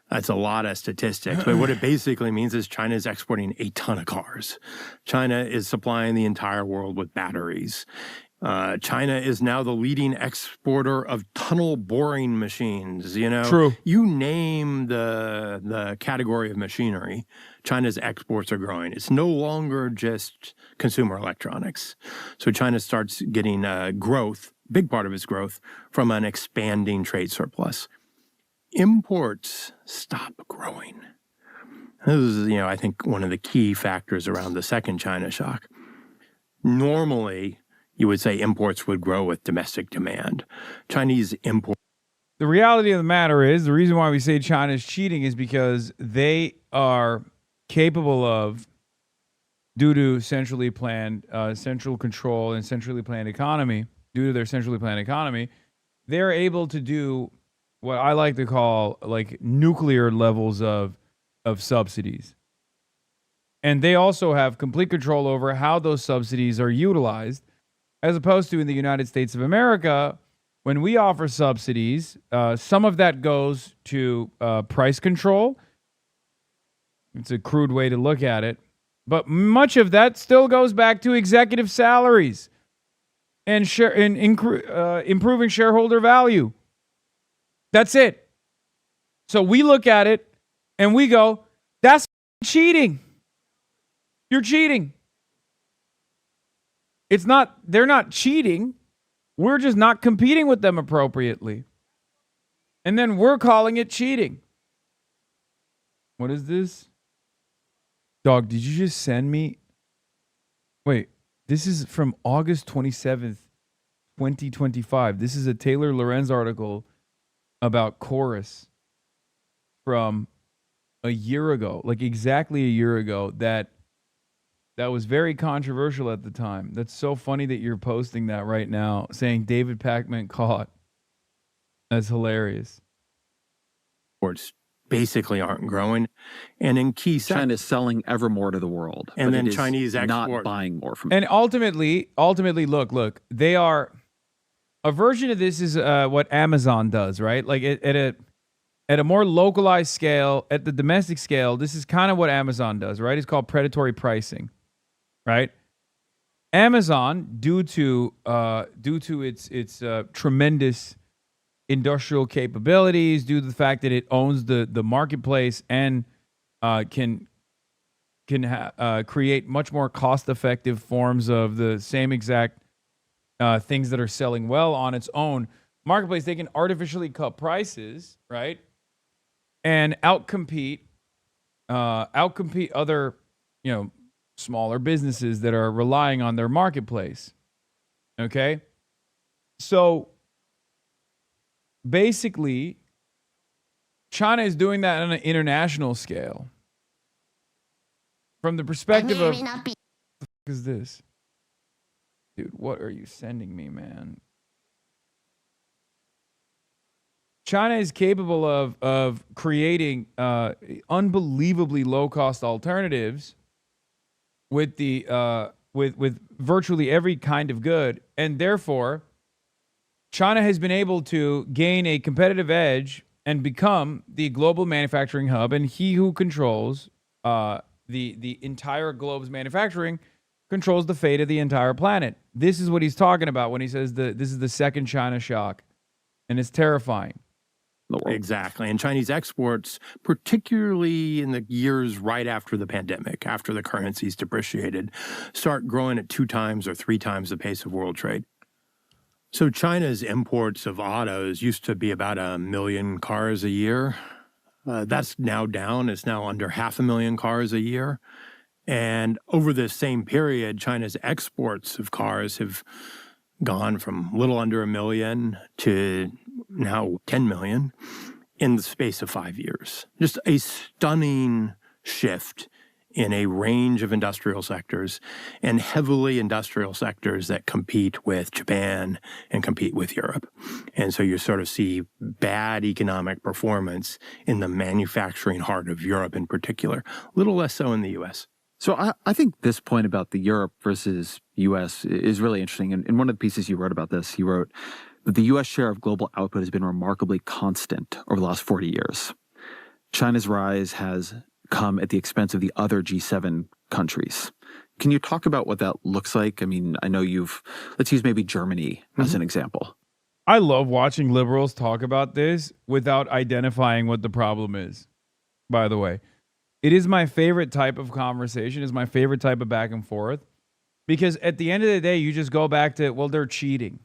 That's a lot of statistics, but what it basically means is China is exporting a ton of cars. China is supplying the entire world with batteries. China is now the leading exporter of tunnel boring machines. True. You name the category of machinery, China's exports are growing. It's no longer just consumer electronics. So China starts getting growth, big part of its growth, from an expanding trade surplus. Imports stop growing. This is, I think one of the key factors around the second China shock. Normally, you would say imports would grow with domestic demand. Chinese imports. The reality of the matter is, the reason why we say China's cheating is because they are capable of, due to centrally planned, central control and centrally planned economy, due to their centrally planned economy, they're able to do what I like to call like nuclear levels of subsidies. And they also have complete control over how those subsidies are utilized, as opposed to in the United States of America, when we offer subsidies, some of that goes to price control. It's a crude way to look at it. But much of that still goes back to executive salaries and improving shareholder value. That's it. So we look at it and we go, that's cheating. You're cheating. They're not cheating. We're just not competing with them appropriately. And then we're calling it cheating. What is this? Dog, did you just send me? Wait, this is from August 27th, 2025. This is a Taylor Lorenz article about Chorus from a year ago, like exactly a year ago, that was very controversial at the time. That's so funny that you're posting that right now, saying David Pacman caught. That's hilarious. Exports basically aren't growing. And in key sectors, China is selling ever more to the world. And but then it is Chinese not export. buying more from And ultimately, look, they are, a version of this is what Amazon does, right? Like at a more localized scale, at the domestic scale, this is kind of what Amazon does, right? It's called predatory pricing. Right, Amazon, due to its tremendous industrial capabilities, due to the fact that it owns the marketplace and can create much more cost-effective forms of the same exact things that are selling well on its own marketplace, they can artificially cut prices, right, and outcompete other, smaller businesses that are relying on their marketplace. Okay? So basically, China is doing that on an international scale. From the perspective of, what the fuck is this? Dude, what are you sending me, man? China is capable of creating unbelievably low-cost alternatives with with virtually every kind of good, and therefore, China has been able to gain a competitive edge and become the global manufacturing hub, and he who controls the entire globe's manufacturing controls the fate of the entire planet. This is what he's talking about when he says this is the second China shock, and it's terrifying. Exactly. And Chinese exports, particularly in the years right after the pandemic, after the currencies depreciated, start growing at 2 times or 3 times the pace of world trade. So China's imports of autos used to be about 1 million cars a year. That's now down. It's now under 500,000 cars a year. And over this same period, China's exports of cars have gone from a little under 1 million to now 10 million in the space of 5 years. Just a stunning shift in a range of industrial sectors, and heavily industrial sectors that compete with Japan and compete with Europe. And so you sort of see bad economic performance in the manufacturing heart of Europe in particular, a little less so in the US. So I think this point about the Europe versus U.S. is really interesting. And in one of the pieces you wrote about this, you wrote that the U.S. share of global output has been remarkably constant over the last 40 years. China's rise has come at the expense of the other G7 countries. Can you talk about what that looks like? I mean, I know let's use maybe Germany as an example. I love watching liberals talk about this without identifying what the problem is, by the way. It is my favorite type of conversation, is my favorite type of back and forth, because at the end of the day, you just go back to, well, they're cheating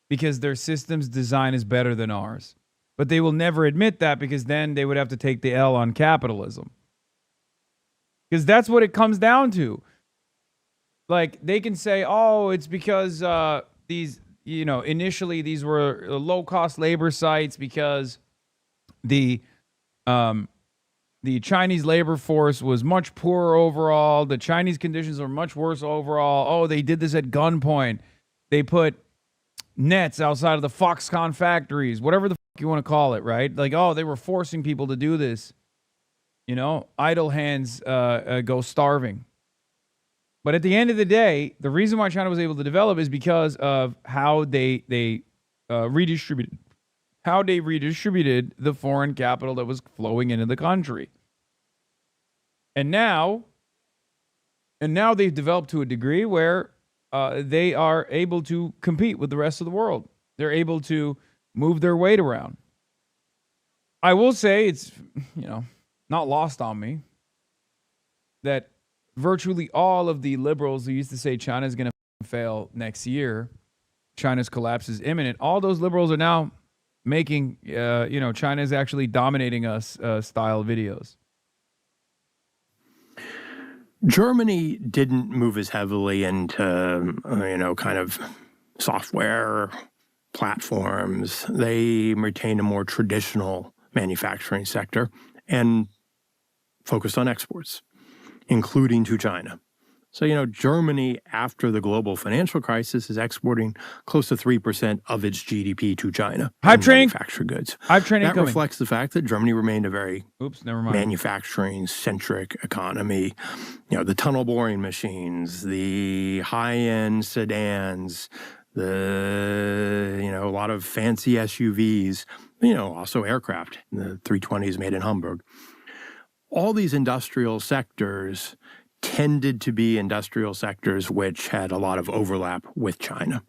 because their system's design is better than ours. But they will never admit that, because then they would have to take the L on capitalism. Because that's what it comes down to. Like, they can say, oh, it's because initially these were low-cost labor sites because the Chinese labor force was much poorer overall. The Chinese conditions were much worse overall. Oh, they did this at gunpoint. They put nets outside of the Foxconn factories, whatever the fuck you want to call it, right? Like, oh, they were forcing people to do this. Idle hands go starving. But at the end of the day, the reason why China was able to develop is because of how they redistributed the foreign capital that was flowing into the country. And now they've developed to a degree where they are able to compete with the rest of the world. They're able to move their weight around. I will say it's, not lost on me that virtually all of the liberals who used to say China's going to fail next year, China's collapse is imminent, all those liberals are now making, China is actually dominating us style videos. Germany didn't move as heavily into, kind of software platforms. They retained a more traditional manufacturing sector and focused on exports, including to China. So, Germany, after the global financial crisis, is exporting close to 3% of its GDP to China. Manufactured goods. That reflects the fact that Germany remained a very manufacturing-centric economy. The tunnel boring machines, the high-end sedans, a lot of fancy SUVs, also aircraft. The 320s made in Hamburg. All these industrial sectors tended to be industrial sectors which had a lot of overlap with China.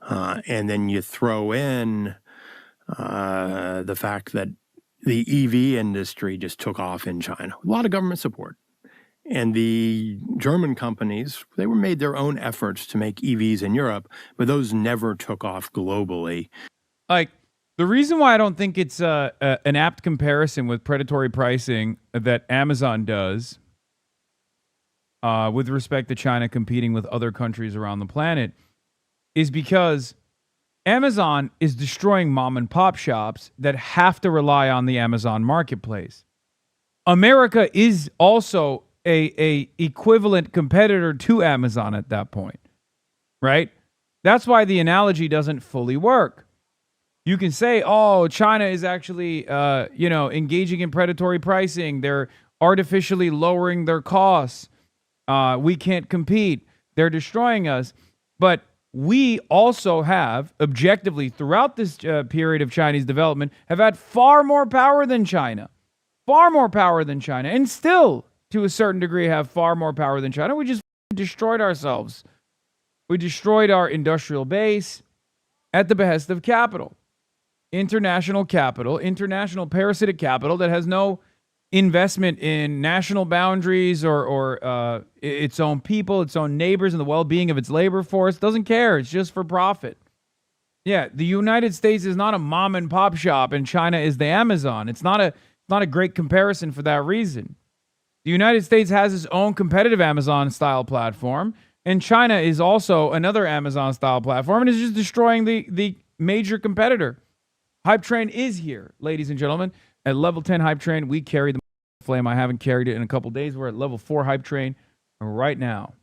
And then you throw in the fact that the EV industry just took off in China. A lot of government support. And the German companies, they made their own efforts to make EVs in Europe, but those never took off globally. Like, the reason why I don't think it's an apt comparison with predatory pricing that Amazon does with respect to China competing with other countries around the planet is because Amazon is destroying mom and pop shops that have to rely on the Amazon marketplace. America is also a equivalent competitor to Amazon at that point, right? That's why the analogy doesn't fully work. You can say, oh, China is actually, engaging in predatory pricing. They're artificially lowering their costs. We can't compete. They're destroying us. But we also have, objectively, throughout this period of Chinese development, have had far more power than China. Far more power than China. And still, to a certain degree, have far more power than China. We just destroyed ourselves. We destroyed our industrial base at the behest of capital. International capital, international parasitic capital that has no investment in national boundaries or its own people, its own neighbors, and the well-being of its labor force. Doesn't care. It's just for profit. Yeah, the United States is not a mom and pop shop, and China is the Amazon. It's not a great comparison for that reason. The United States has its own competitive Amazon-style platform, and China is also another Amazon-style platform, and is just destroying the major competitor. Hype Train is here, ladies and gentlemen. At level 10 Hype Train, we carry the flame. I haven't carried it in a couple days. We're at level 4 Hype Train right now.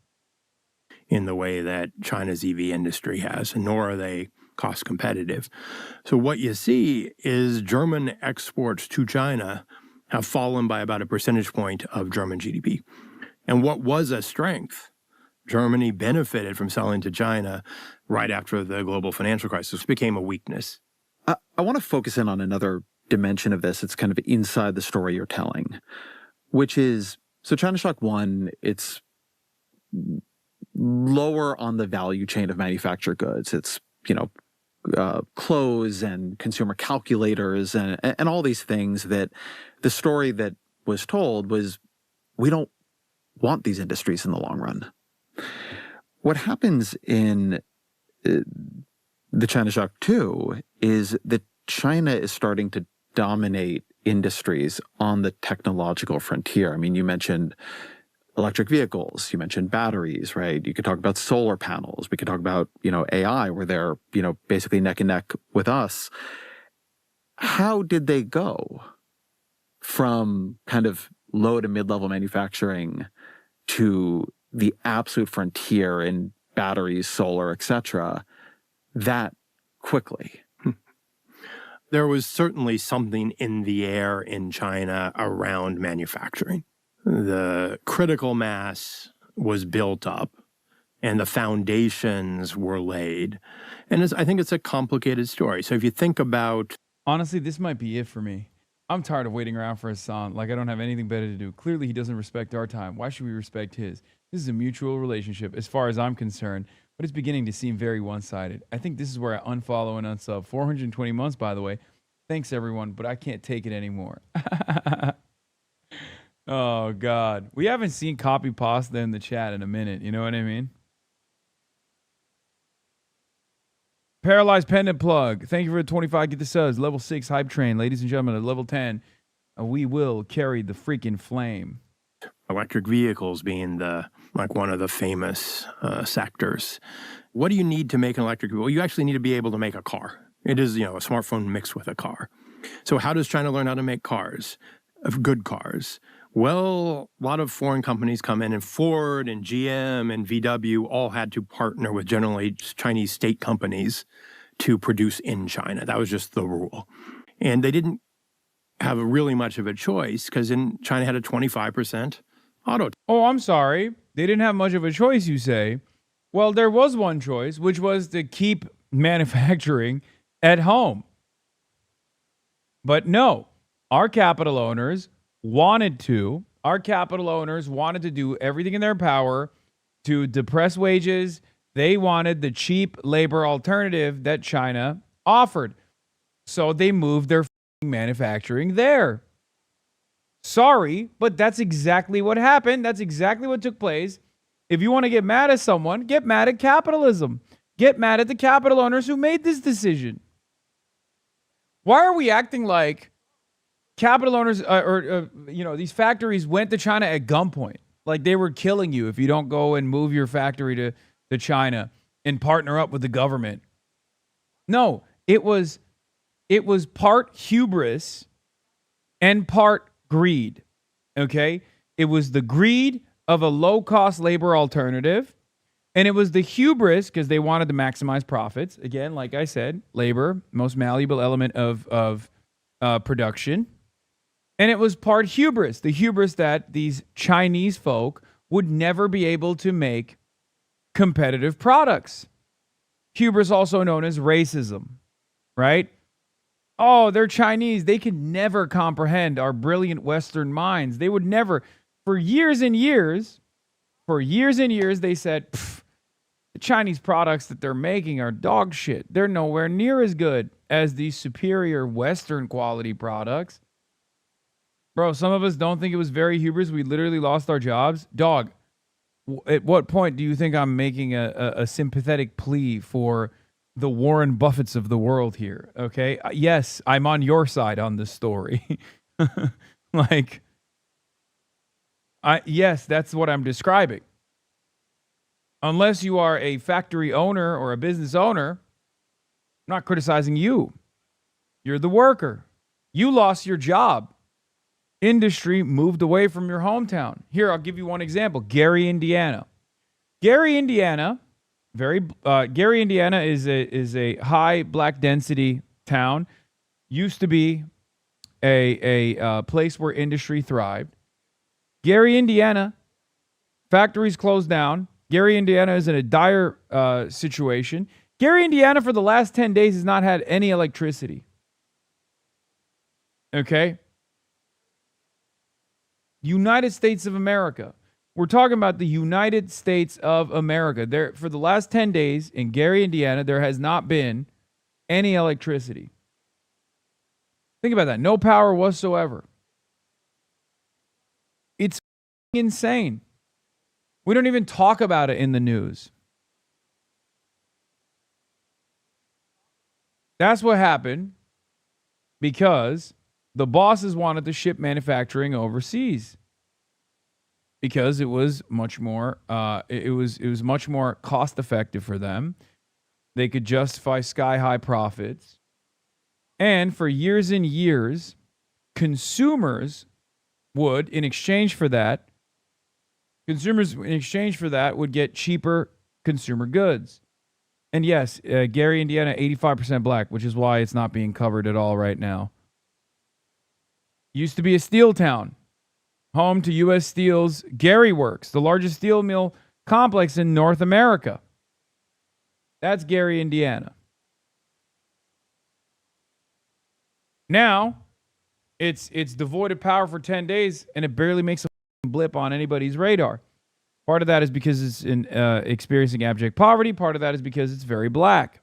In the way that China's EV industry has, nor are they cost competitive. So what you see is German exports to China have fallen by about a percentage point of German GDP. And what was a strength, Germany benefited from selling to China right after the global financial crisis, became a weakness. I want to focus in on another dimension of this. It's kind of inside the story you're telling, which is, so China Shock 1, it's lower on the value chain of manufactured goods. It's, clothes and consumer calculators and all these things that the story that was told was, we don't want these industries in the long run. What happens in the China Shock 2 is that China is starting to dominate industries on the technological frontier. I mean, you mentioned electric vehicles, you mentioned batteries, right? You could talk about solar panels. We could talk about, AI, where they're, basically neck and neck with us. How did they go from kind of low to mid-level manufacturing to the absolute frontier in batteries, solar, etc., that quickly? There was certainly something in the air in China around manufacturing. The critical mass was built up and the foundations were laid. And I think it's a complicated story. So if you think about... Honestly, this might be it for me. I'm tired of waiting around for Hasan. Like, I don't have anything better to do. Clearly, he doesn't respect our time. Why should we respect his? This is a mutual relationship as far as I'm concerned, but it's beginning to seem very one-sided. I think this is where I unfollow and unsub. 420 months, by the way. Thanks, everyone, but I can't take it anymore. Oh, God. We haven't seen copy pasta in the chat in a minute. You know what I mean? Paralyzed Pendant Plug. Thank you for the 25. Get the subs. Level 6 Hype Train. Ladies and gentlemen, at level 10, we will carry the freaking flame. Electric vehicles being one of the famous sectors. What do you need to make an electric vehicle? Well, you actually need to be able to make a car. It is, a smartphone mixed with a car. So how does China learn how to make cars, good cars? Well, a lot of foreign companies come in, and Ford and GM and VW all had to partner with generally Chinese state companies to produce in China. That was just the rule. And they didn't have really much of a choice because China had a 25% auto. Oh, I'm sorry. They didn't have much of a choice, you say? Well, there was one choice, which was to keep manufacturing at home. But no, our capital owners wanted to do everything in their power to depress wages. They wanted the cheap labor alternative that China offered. So they moved their manufacturing there. Sorry, but that's exactly what happened. That's exactly what took place. If you want to get mad at someone, get mad at capitalism. Get mad at the capital owners who made this decision. Why are we acting like capital owners these factories went to China at gunpoint? Like they were killing you if you don't go and move your factory to China and partner up with the government. No, it was part hubris and part greed. Okay? It was the greed of a low-cost labor alternative, and it was the hubris because they wanted to maximize profits. Again, like I said, labor, most malleable element of production. And it was part hubris, the hubris that these Chinese folk would never be able to make competitive products. Hubris, also known as racism, right? Oh, they're Chinese. They could never comprehend our brilliant Western minds. They would never, for years and years, they said, the Chinese products that they're making are dog shit. They're nowhere near as good as these superior Western quality products. Bro, some of us don't think it was very hubris. We literally lost our jobs. Dog, at what point do you think I'm making a sympathetic plea for the Warren Buffetts of the world here? Okay? Yes, I'm on your side on this story. Yes, that's what I'm describing. Unless you are a factory owner or a business owner, I'm not criticizing you. You're the worker. You lost your job. Industry moved away from your hometown. Here, I'll give you one example. Gary, Indiana. Gary, Indiana is a high black density town. Used to be a place where industry thrived. Gary, Indiana, factories closed down. Gary, Indiana is in a dire situation. Gary, Indiana, for the last 10 days has not had any electricity. Okay? United States of America. We're talking about the United States of America. There, for the last 10 days in Gary, Indiana, there has not been any electricity. Think about that. No power whatsoever. It's insane. We don't even talk about it in the news. That's what happened because the bosses wanted to ship manufacturing overseas because it was much more it was much more cost effective for them. They could justify sky high profits. And for years and years, consumers would in exchange for that would get cheaper consumer goods. And yes, Gary, Indiana, 85% black, which is why it's not being covered at all right now. Used to be a steel town, home to U.S. Steel's Gary Works, the largest steel mill complex in North America. That's Gary, Indiana. Now, it's devoid of power for 10 days, and it barely makes a blip on anybody's radar. Part of that is because it's experiencing abject poverty. Part of that is because it's very black.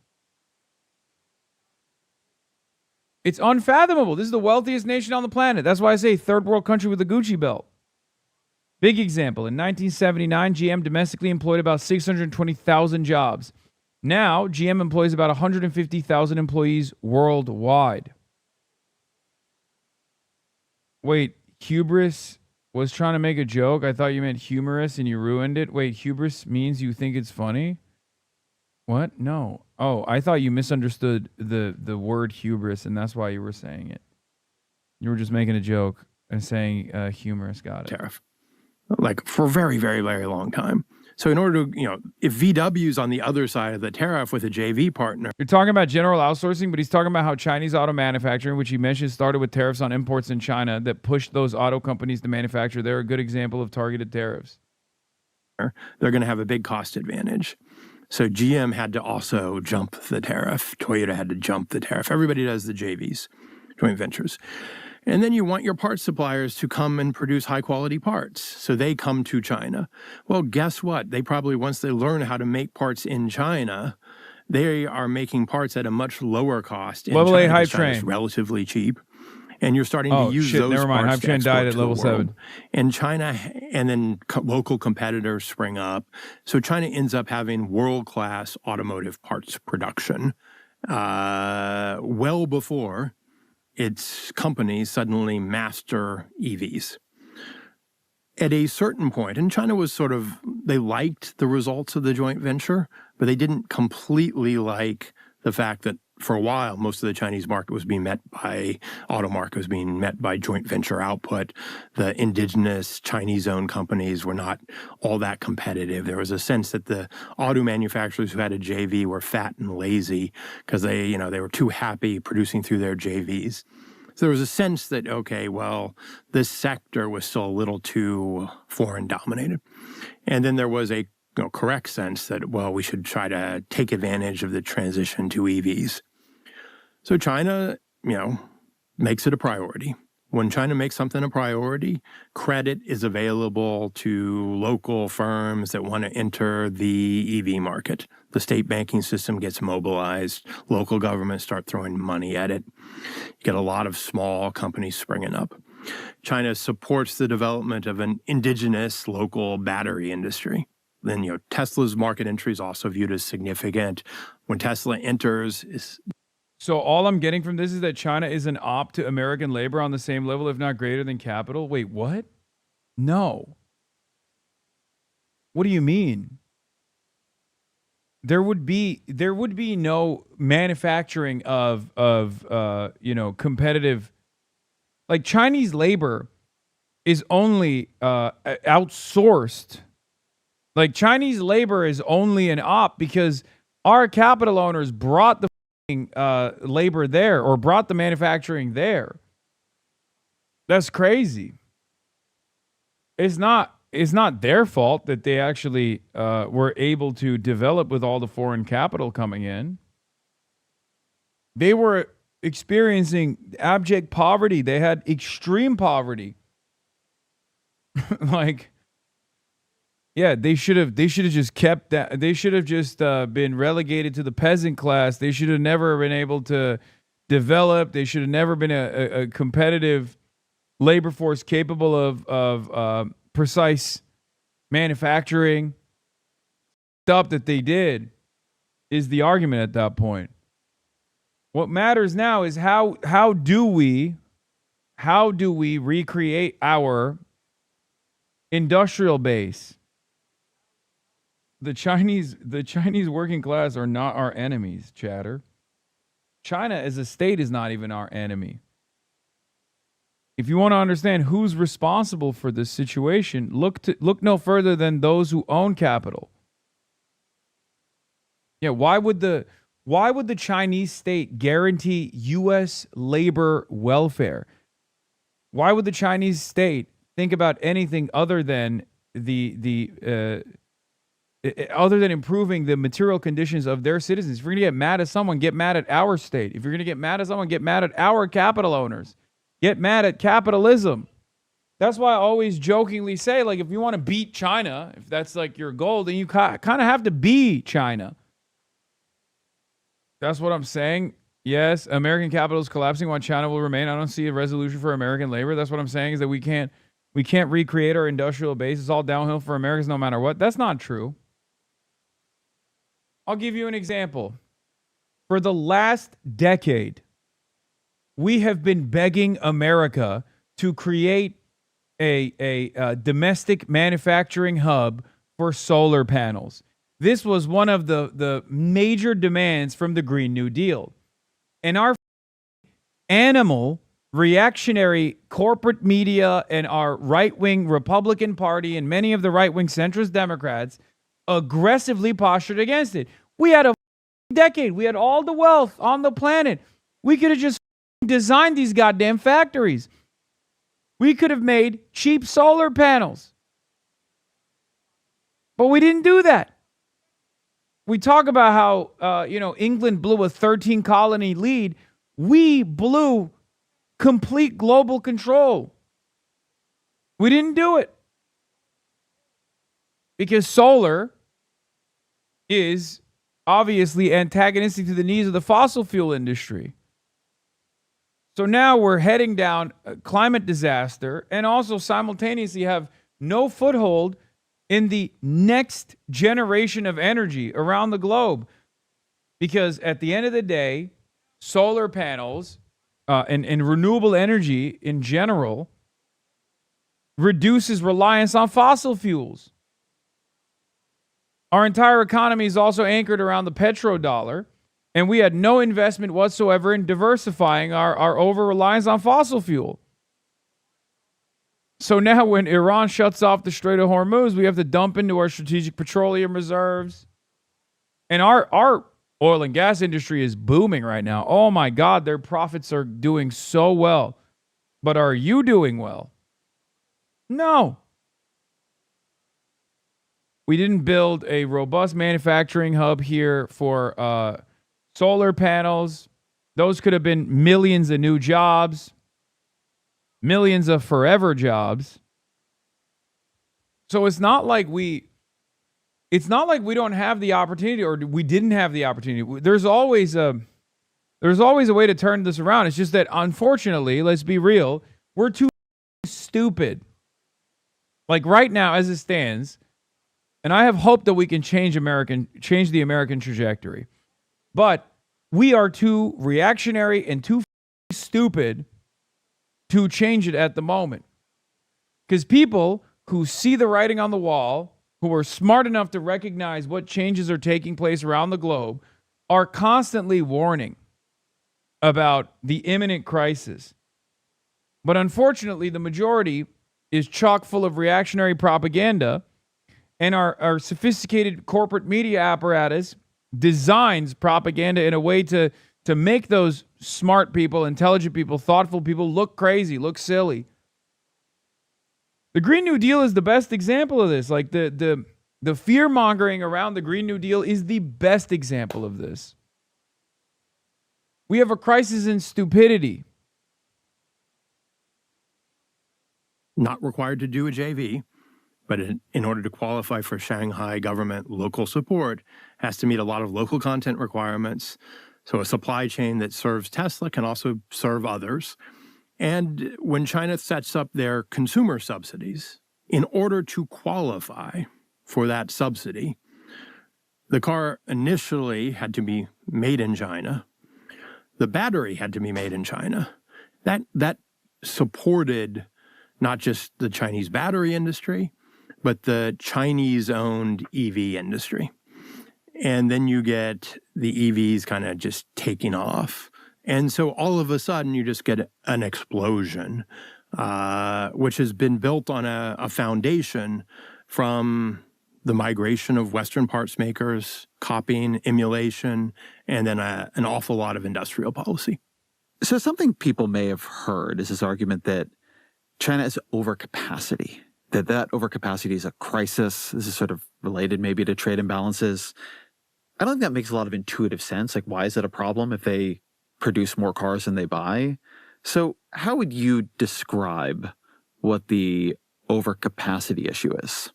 It's unfathomable. This is the wealthiest nation on the planet. That's why I say third world country with a Gucci belt. Big example. In 1979, GM domestically employed about 620,000 jobs. Now, GM employs about 150,000 employees worldwide. Wait, hubris was trying to make a joke? I thought you meant humorous and you ruined it. Wait, hubris means you think it's funny? What? No. Oh, I thought you misunderstood the word hubris, and that's why you were saying it. You were just making a joke and saying humorous. Got it. Tariff, like for a very, very, very long time. So in order to, if VW's on the other side of the tariff with a JV partner. You're talking about general outsourcing, but he's talking about how Chinese auto manufacturing, which he mentioned started with tariffs on imports in China that pushed those auto companies to manufacture. They're a good example of targeted tariffs. They're going to have a big cost advantage. So GM had to also jump the tariff. Toyota had to jump the tariff. Everybody does the JVs, joint ventures. And then you want your parts suppliers to come and produce high quality parts. So they come to China. Well, guess what? They probably, once they learn how to make parts in China, they are making parts at a much lower cost. Level 8 hype train. China's relatively cheap. And you're starting to use those never mind. parts Hype train died at level 7. And China, and then local competitors spring up. So China ends up having world-class automotive parts production well before its companies suddenly master EVs. At a certain point, and China was they liked the results of the joint venture, but they didn't completely like the fact that for a while, most of the Chinese market was being met by auto market was being met by joint venture output. The indigenous Chinese-owned companies were not all that competitive. There was a sense that the auto manufacturers who had a JV were fat and lazy because they were too happy producing through their JVs. So there was a sense that, okay, well, this sector was still a little too foreign dominated. And then there was a correct sense that, well, we should try to take advantage of the transition to EVs. So China, makes it a priority. When China makes something a priority, credit is available to local firms that want to enter the EV market. The state banking system gets mobilized. Local governments start throwing money at it. You get a lot of small companies springing up. China supports the development of an indigenous local battery industry. Then, Tesla's market entry is also viewed as significant. When Tesla enters, So all I'm getting from this is that China is an op to American labor on the same level, if not greater than capital. Wait, what? No. What do you mean? There would be no manufacturing of competitive, like Chinese labor is only outsourced. Like Chinese labor is only an op because our capital owners brought the labor there or brought the manufacturing there. That's crazy. It's not their fault that they actually were able to develop with all the foreign capital coming in. They were experiencing abject poverty. They had extreme poverty. They should have just kept that. They should have just been relegated to the peasant class. They should have never been able to develop. They should have never been a competitive labor force capable of precise manufacturing. Stuff that they did is the argument at that point. What matters now is how do we recreate our industrial base? The Chinese working class are not our enemies, chatter. China as a state is not even our enemy. If you want to understand who's responsible for this situation, look no further than those who own capital. Yeah, why would the Chinese state guarantee U.S. labor welfare? Why would the Chinese state think about anything other than other than improving the material conditions of their citizens? If you're going to get mad at someone, get mad at our state. If you're going to get mad at someone, get mad at our capital owners. Get mad at capitalism. That's why I always jokingly say, if you want to beat China, if that's your goal, then you kind of have to be China. That's what I'm saying. Yes, American capital is collapsing while China will remain. I don't see a resolution for American labor. That's what I'm saying, is that we can't recreate our industrial base. It's all downhill for Americans no matter what. That's not true. I'll give you an example. For the last decade, we have been begging America to create a domestic manufacturing hub for solar panels. This was one of the major demands from the Green New Deal. And our animal reactionary corporate media and our right-wing Republican Party and many of the right-wing centrist Democrats aggressively postured against it. We had a decade. We had all the wealth on the planet. We could have just designed these goddamn factories. We could have made cheap solar panels. But we didn't do that. We talk about how, England blew a 13-colony lead. We blew complete global control. We didn't do it. Because solar is obviously antagonistic to the needs of the fossil fuel industry. So now we're heading down a climate disaster and also simultaneously have no foothold in the next generation of energy around the globe. Because at the end of the day, solar panels and renewable energy in general reduces reliance on fossil fuels. Our entire economy is also anchored around the petrodollar. And we had no investment whatsoever in diversifying our over-reliance on fossil fuel. So now when Iran shuts off the Strait of Hormuz, we have to dump into our strategic petroleum reserves. And our oil and gas industry is booming right now. Oh my God, their profits are doing so well. But are you doing well? No. We didn't build a robust manufacturing hub here for solar panels. Those could have been millions of new jobs, millions of forever jobs. So it's not like we don't have the opportunity, or we didn't have the opportunity. There's always a way to turn this around. It's just that, unfortunately, let's be real, we're too stupid. Like right now, as it stands, and I have hope that we can change the American trajectory, but we are too reactionary and too stupid to change it at the moment. Because people who see the writing on the wall, who are smart enough to recognize what changes are taking place around the globe, are constantly warning about the imminent crisis. But unfortunately, the majority is chock full of reactionary propaganda, and our sophisticated corporate media apparatus designs propaganda in a way to make those smart people, intelligent people, thoughtful people look crazy, look silly. The Green New Deal is the best example of this. Like the fear-mongering around the Green New Deal is the best example of this. We have a crisis in stupidity. Not required to do a JV, but in order to qualify for Shanghai government local support, has to meet a lot of local content requirements. So a supply chain that serves Tesla can also serve others. And when China sets up their consumer subsidies, in order to qualify for that subsidy, the car initially had to be made in China. The battery had to be made in China. That supported not just the Chinese battery industry, but the Chinese-owned EV industry. And then you get the EVs kind of just taking off. And so all of a sudden, you just get an explosion, which has been built on a foundation from the migration of Western parts makers, copying, emulation, and then an awful lot of industrial policy. So something people may have heard is this argument that China has overcapacity, that overcapacity is a crisis. This is sort of related maybe to trade imbalances. I don't think that makes a lot of intuitive sense. Like, why is it a problem if they produce more cars than they buy? So how would you describe what the overcapacity issue is?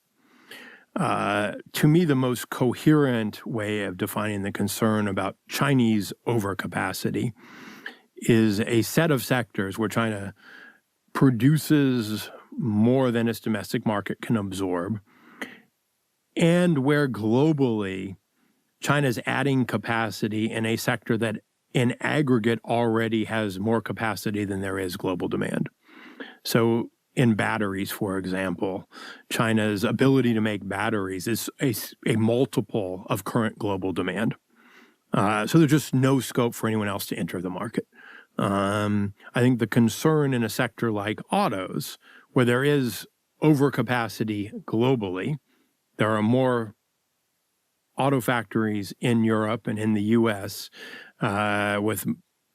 To me, the most coherent way of defining the concern about Chinese overcapacity is a set of sectors where China produces more than its domestic market can absorb, and where globally China's adding capacity in a sector that in aggregate already has more capacity than there is global demand. So in batteries, for example, China's ability to make batteries is a multiple of current global demand. So there's just no scope for anyone else to enter the market. I think the concern in a sector like autos, where there is overcapacity globally, there are more auto factories in Europe and in the US with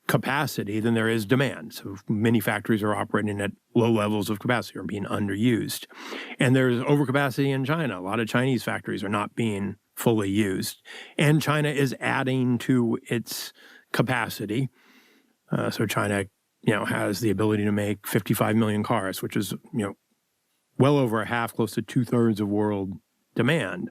capacity than there is demand. So many factories are operating at low levels of capacity or being underused. And there's overcapacity in China. A lot of Chinese factories are not being fully used. And China is adding to its capacity. So China, has the ability to make 55 million cars, which is, well over a half, close to 2/3 of world demand.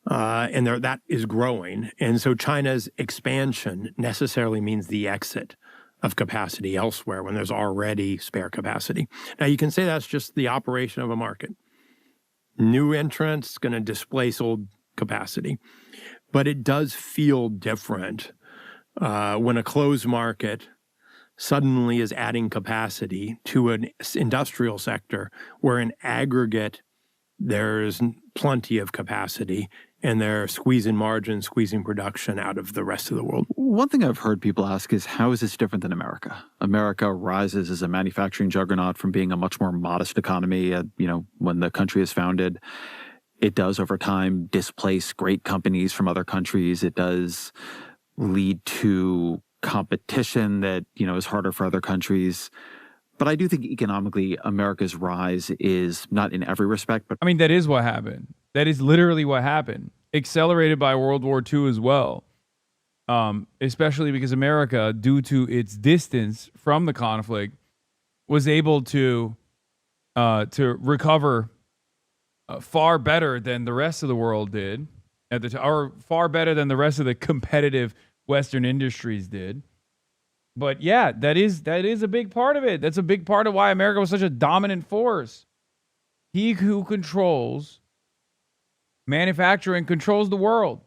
And that is growing. And so China's expansion necessarily means the exit of capacity elsewhere when there's already spare capacity. Now, you can say that's just the operation of a market. New entrants going to displace old capacity. But it does feel different when a closed market suddenly is adding capacity to an industrial sector where in aggregate there's plenty of capacity and they're squeezing margins, squeezing production out of the rest of the world. One thing I've heard people ask is, how is this different than America? America rises as a manufacturing juggernaut from being a much more modest economy, when the country is founded. It does, over time, displace great companies from other countries. It does lead to competition that, is harder for other countries. But I do think economically, America's rise is not in every respect, but I mean, that is what happened. That is literally what happened. Accelerated by World War II as well. Especially because America, due to its distance from the conflict, was able to recover far better than the rest of the world did at the time, or far better than the rest of the competitive Western industries did. But yeah, that is a big part of it. That's a big part of why America was such a dominant force. He who controls manufacturing controls the world.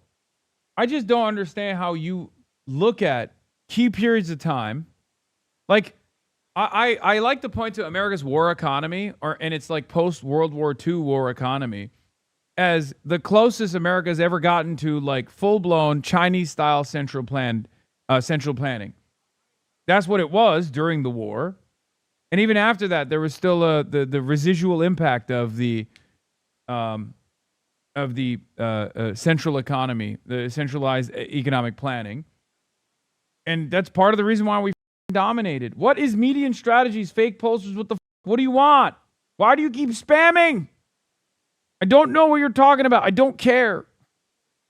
I just don't understand how you look at key periods of time. Like, I like to point to America's war economy, and it's like post-World War II war economy, as the closest America's ever gotten to like full-blown Chinese-style central planning. That's what it was during the war. And even after that, there was still the residual impact of the central economy, the centralized economic planning. And that's part of the reason why we dominated. What is median strategies, fake posters? What do you want? Why do you keep spamming? I don't know what you're talking about. I don't care.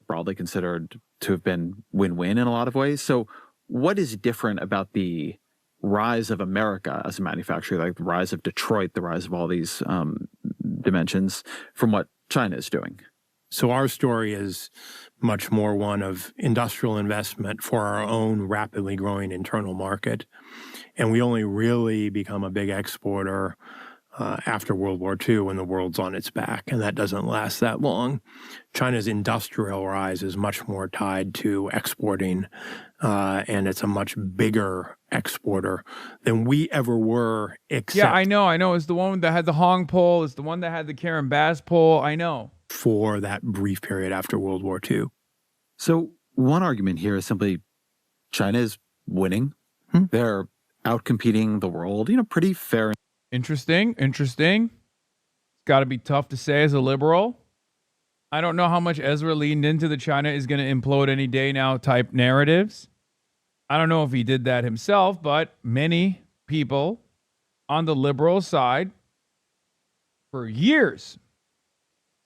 Broadly considered to have been win-win in a lot of ways. So what is different about the rise of America as a manufacturer, like the rise of Detroit, the rise of all these dimensions, from what China is doing? So our story is much more one of industrial investment for our own rapidly growing internal market. And we only really become a big exporter after World War II when the world's on its back, and that doesn't last that long. China's industrial rise is much more tied to exporting, and it's a much bigger exporter than we ever were. Yeah, I know. It's the one that had the Hong pole. It's the one that had the Karen Bass pole. I know. For that brief period after World War II. So one argument here is simply China is winning. They're outcompeting the world, pretty fair. Interesting. It's got to be tough to say as a liberal. I don't know how much Ezra leaned into the China is going to implode any day now type narratives. I don't know if he did that himself, but many people on the liberal side for years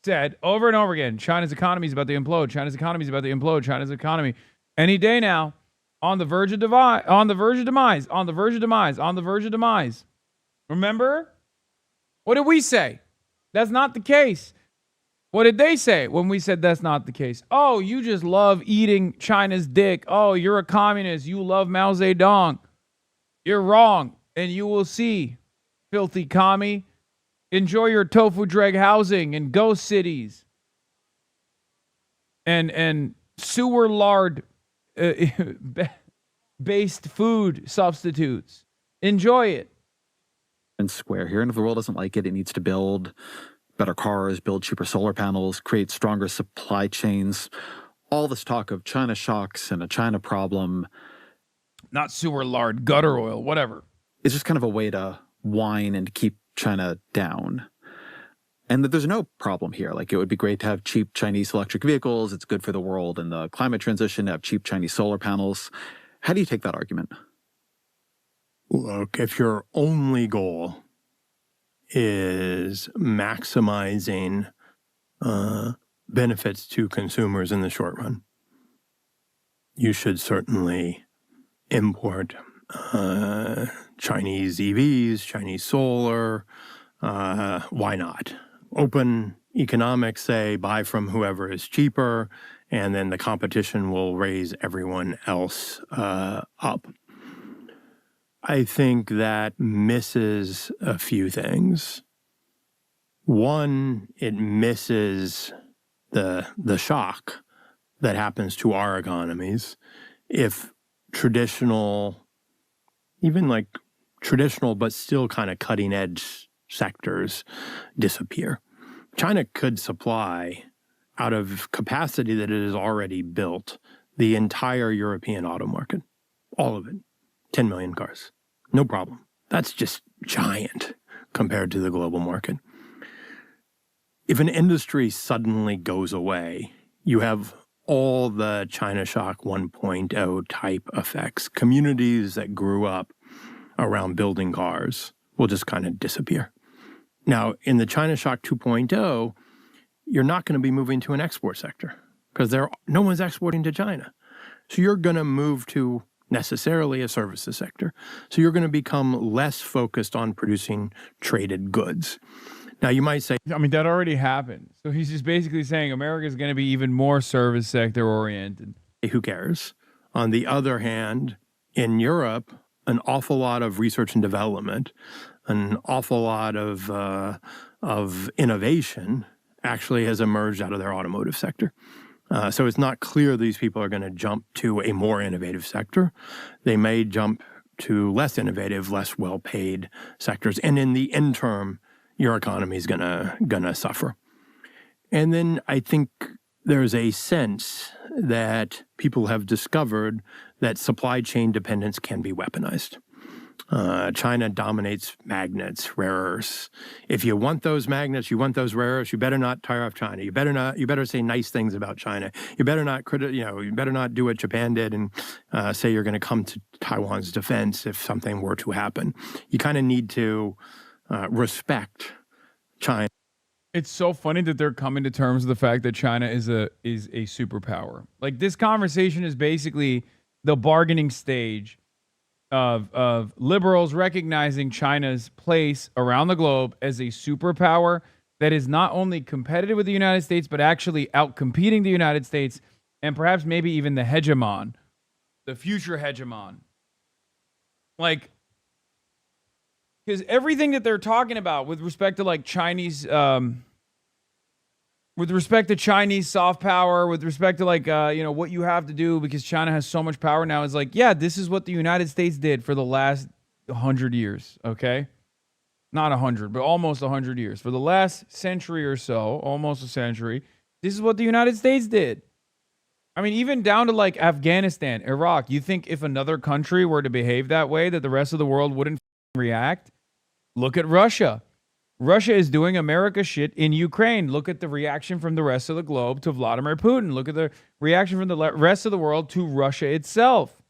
said over and over again, China's economy is about to implode. China's economy is about to implode. China's economy. Any day now, on the verge of demise. Remember? What did we say? That's not the case. What did they say when we said that's not the case? Oh, you just love eating China's dick. Oh, you're a communist. You love Mao Zedong. You're wrong. And you will see, filthy commie. Enjoy your tofu dreg housing in ghost cities and sewer lard based food substitutes. Enjoy it. And square here. And if the world doesn't like it, it needs to build better cars, build cheaper solar panels, create stronger supply chains. All this talk of China shocks and a China problem. Not sewer lard, gutter oil, whatever. It's just kind of a way to whine and keep China down. And that there's no problem here. Like, it would be great to have cheap Chinese electric vehicles. It's good for the world and the climate transition to have cheap Chinese solar panels. How do you take that argument? Look, if your only goal is maximizing benefits to consumers in the short run, you should certainly import Chinese EVs, Chinese solar. Why not? Open economics say buy from whoever is cheaper, and then the competition will raise everyone else up. I think that misses a few things. One, it misses the shock that happens to our economies if traditional, even like traditional but still kind of cutting edge sectors disappear. China could supply out of capacity that it has already built the entire European auto market. All of it. 10 million cars. No problem. That's just giant compared to the global market. If an industry suddenly goes away, you have all the China Shock 1.0 type effects. Communities that grew up around building cars will just kind of disappear. Now, in the China Shock 2.0, you're not going to be moving to an export sector because no one's exporting to China. So you're going to move to necessarily a services sector. So you're going to become less focused on producing traded goods. Now, you might say, I mean, that already happened. So he's just basically saying America is going to be even more service sector oriented. Who cares? On the other hand, in Europe, an awful lot of research and development, an awful lot of innovation actually has emerged out of their automotive sector. So it's not clear these people are going to jump to a more innovative sector. They may jump to less innovative, less well-paid sectors. And in the interim, your economy is gonna suffer. And then I think there's a sense that people have discovered that supply chain dependence can be weaponized. China dominates magnets, rare earths. If you want those magnets, you want those rare earths, you better not tire off China. You better say nice things about China. You better not you better not do what Japan did and say you're going to come to Taiwan's defense if something were to happen. You kind of need to respect China. It's so funny that they're coming to terms with the fact that China is a superpower. Like, this conversation is basically the bargaining stage of liberals recognizing China's place around the globe as a superpower that is not only competitive with the United States, but actually outcompeting the United States and perhaps maybe even the hegemon, the future hegemon. Like, because everything that they're talking about with respect to like Chinese, with respect to Chinese soft power, with respect to like, what you have to do because China has so much power now is like, yeah, this is what the United States did for the last 100 years, okay? Not 100, but almost 100 years. For the last century or so, almost a century, this is what the United States did. I mean, even down to like Afghanistan, Iraq, you think if another country were to behave that way, that the rest of the world wouldn't react? Look at Russia. Russia is doing America shit in Ukraine. Look at the reaction from the rest of the globe to Vladimir Putin. Look at the reaction from the rest of the world to Russia itself.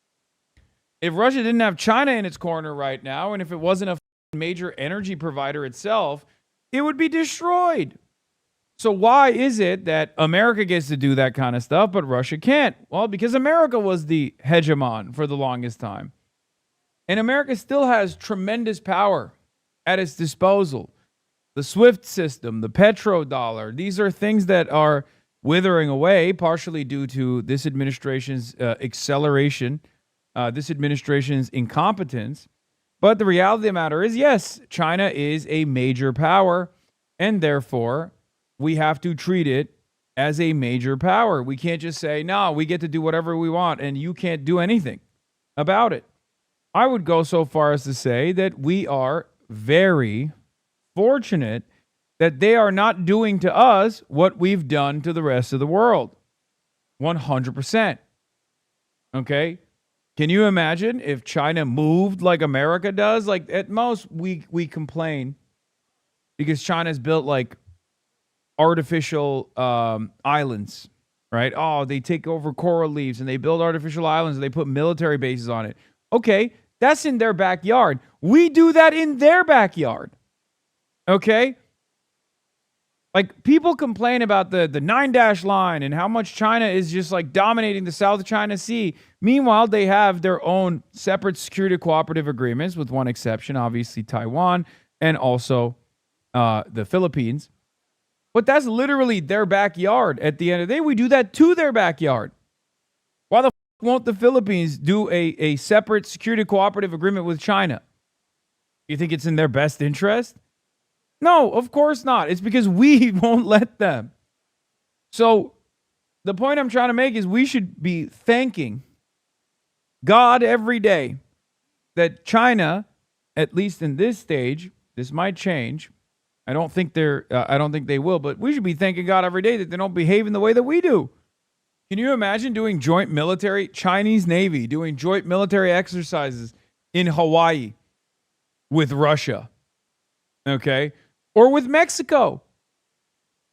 If Russia didn't have China in its corner right now, and if it wasn't a major energy provider itself, it would be destroyed. So why is it that America gets to do that kind of stuff, but Russia can't? Well, because America was the hegemon for the longest time. And America still has tremendous power at its disposal. The SWIFT system, the petrodollar, these are things that are withering away, partially due to this administration's acceleration, this administration's incompetence. But the reality of the matter is, yes, China is a major power, and therefore we have to treat it as a major power. We can't just say, no, we get to do whatever we want, and you can't do anything about it. I would go so far as to say that we are very fortunate that they are not doing to us what we've done to the rest of the world. 100%. Okay? Can you imagine if China moved like America does? Like, at most, we complain because China's built like artificial islands, right? Oh, they take over coral reefs and they build artificial islands and they put military bases on it. Okay, that's in their backyard. We do that in their backyard. Okay? Like, people complain about the 9-dash line and how much China is just like dominating the South China Sea. Meanwhile, they have their own separate security cooperative agreements, with one exception, obviously Taiwan and also the Philippines. But that's literally their backyard. At the end of the day, we do that to their backyard. Why the won't the Philippines do a separate security cooperative agreement with China? You think it's in their best interest? No, of course not. It's because we won't let them. So the point I'm trying to make is we should be thanking God every day that China, at least in this stage, this might change, I don't think they will, but we should be thanking God every day that they don't behave in the way that we do. Can you imagine doing joint military, Chinese Navy doing joint military exercises in Hawaii with Russia? Okay? Or with Mexico.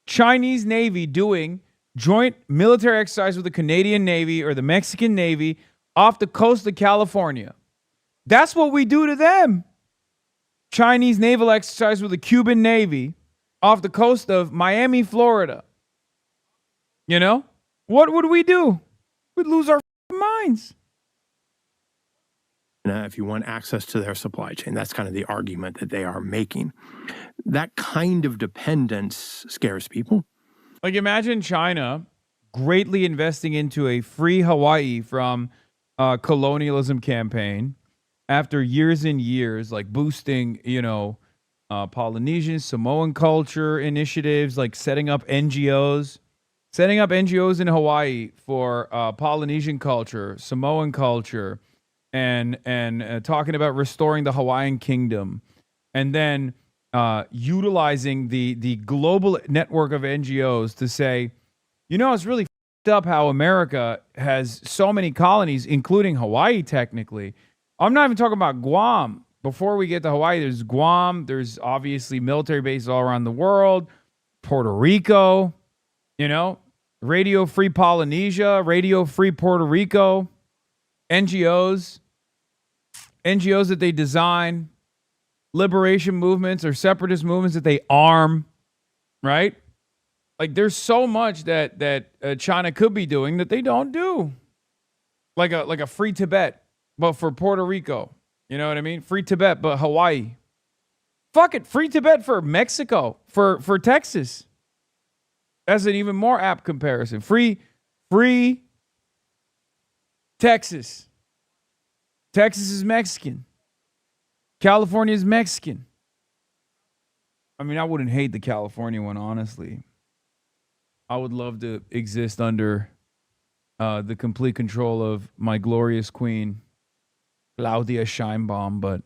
Chinese Navy doing joint military exercise with the Canadian Navy or the Mexican Navy off the coast of California. That's what we do to them. Chinese naval exercise with the Cuban Navy off the coast of Miami, Florida. You know? What would we do? We'd lose our minds. If you want access to their supply chain, that's kind of the argument that they are making. That kind of dependence scares people. Like, imagine China greatly investing into a free Hawaii from a colonialism campaign after years and years, like boosting, Polynesian, Samoan culture initiatives, like setting up NGOs in Hawaii for Polynesian culture, Samoan culture, and talking about restoring the Hawaiian kingdom, and then utilizing the global network of NGOs to say, it's really f***ed up how America has so many colonies, including Hawaii, technically. I'm not even talking about Guam. Before we get to Hawaii, there's Guam. There's obviously military bases all around the world. Puerto Rico, Radio Free Polynesia, Radio Free Puerto Rico, NGOs that they design, liberation movements or separatist movements that they arm, right? Like, there's so much that China could be doing that they don't do. Like a free Tibet, but for Puerto Rico. You know what I mean? Free Tibet, but Hawaii. Fuck it, free Tibet for Mexico, for Texas. That's an even more apt comparison. Free Texas. Texas is Mexican. California is Mexican. I mean, I wouldn't hate the California one, honestly. I would love to exist under the complete control of my glorious queen, Claudia Scheinbaum, but...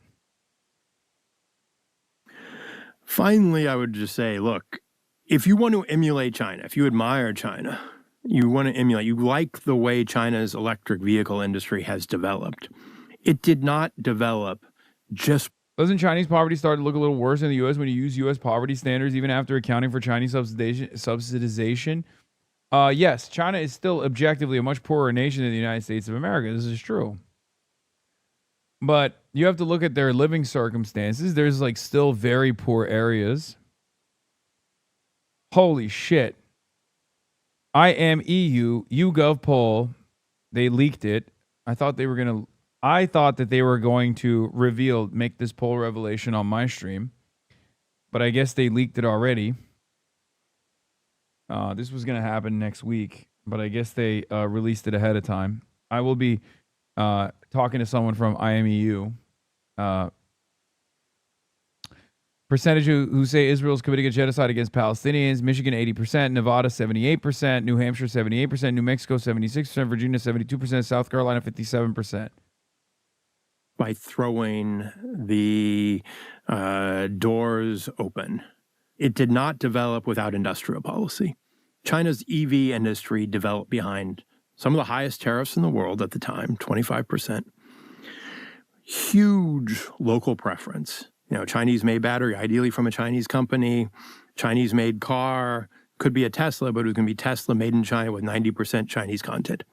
Finally, I would just say, look, if you want to emulate China, if you admire China, you want to emulate, you like the way China's electric vehicle industry has developed. It did not develop just... Doesn't Chinese poverty start to look a little worse in the U.S. when you use U.S. poverty standards, even after accounting for Chinese subsidization? Yes, China is still objectively a much poorer nation than the United States of America. This is true. But you have to look at their living circumstances. There's still very poor areas. Holy shit. IMEU, YouGov poll, they leaked it. I thought that they were going to make this poll revelation on my stream. But I guess they leaked it already. This was going to happen next week, but I guess they released it ahead of time. I will be talking to someone from IMEU. Percentage who say Israel's committing a genocide against Palestinians: Michigan 80%, Nevada 78%, New Hampshire 78%, New Mexico 76%, Virginia 72%, South Carolina 57%. By throwing the doors open. It did not develop without industrial policy. China's EV industry developed behind some of the highest tariffs in the world at the time, 25%. Huge local preference. Chinese-made battery, ideally from a Chinese company. Chinese-made car, could be a Tesla, but it was going to be Tesla made in China with 90% Chinese content.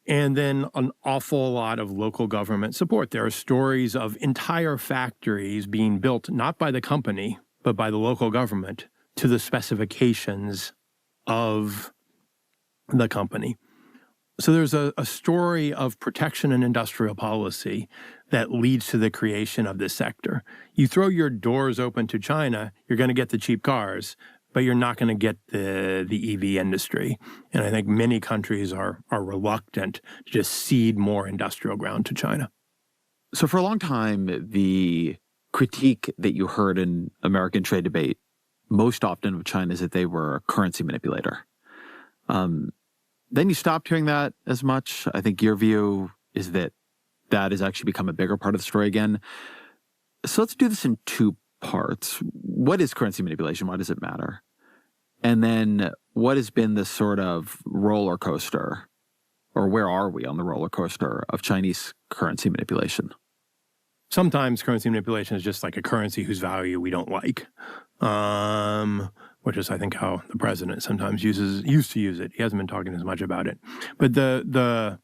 And then an awful lot of local government support. There are stories of entire factories being built, not by the company, but by the local government, to the specifications of the company. So there's a story of protection and industrial policy that leads to the creation of this sector. You throw your doors open to China, you're going to get the cheap cars, but you're not going to get the EV industry. And I think many countries are reluctant to just cede more industrial ground to China. So for a long time, the critique that you heard in American trade debate most often of China is that they were a currency manipulator. Then you stopped hearing that as much. I think your view is that has actually become a bigger part of the story again. So let's do this in two parts. What is currency manipulation? Why does it matter? And then what has been the sort of roller coaster, or where are we on the roller coaster of Chinese currency manipulation? Sometimes currency manipulation is just like a currency whose value we don't like, which is, I think, how the president sometimes used to use it. He hasn't been talking as much about it. But the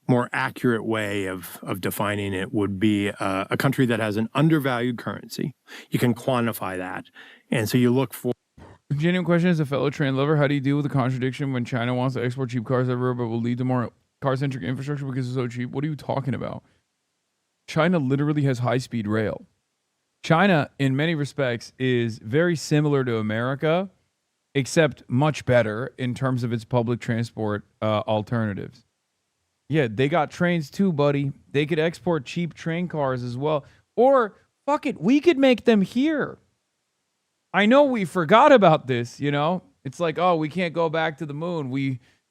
more accurate way of defining it would be a country that has an undervalued currency. You can quantify that. And so you look for... Genuine question, as a fellow train lover, how do you deal with the contradiction when China wants to export cheap cars everywhere but will lead to more car-centric infrastructure because it's so cheap? What are you talking about? China literally has high-speed rail. China, in many respects, is very similar to America, except much better in terms of its public transport alternatives. Yeah, they got trains too, buddy. They could export cheap train cars as well. Or, fuck it, we could make them here. I know we forgot about this, you know? It's like, oh, we can't go back to the moon.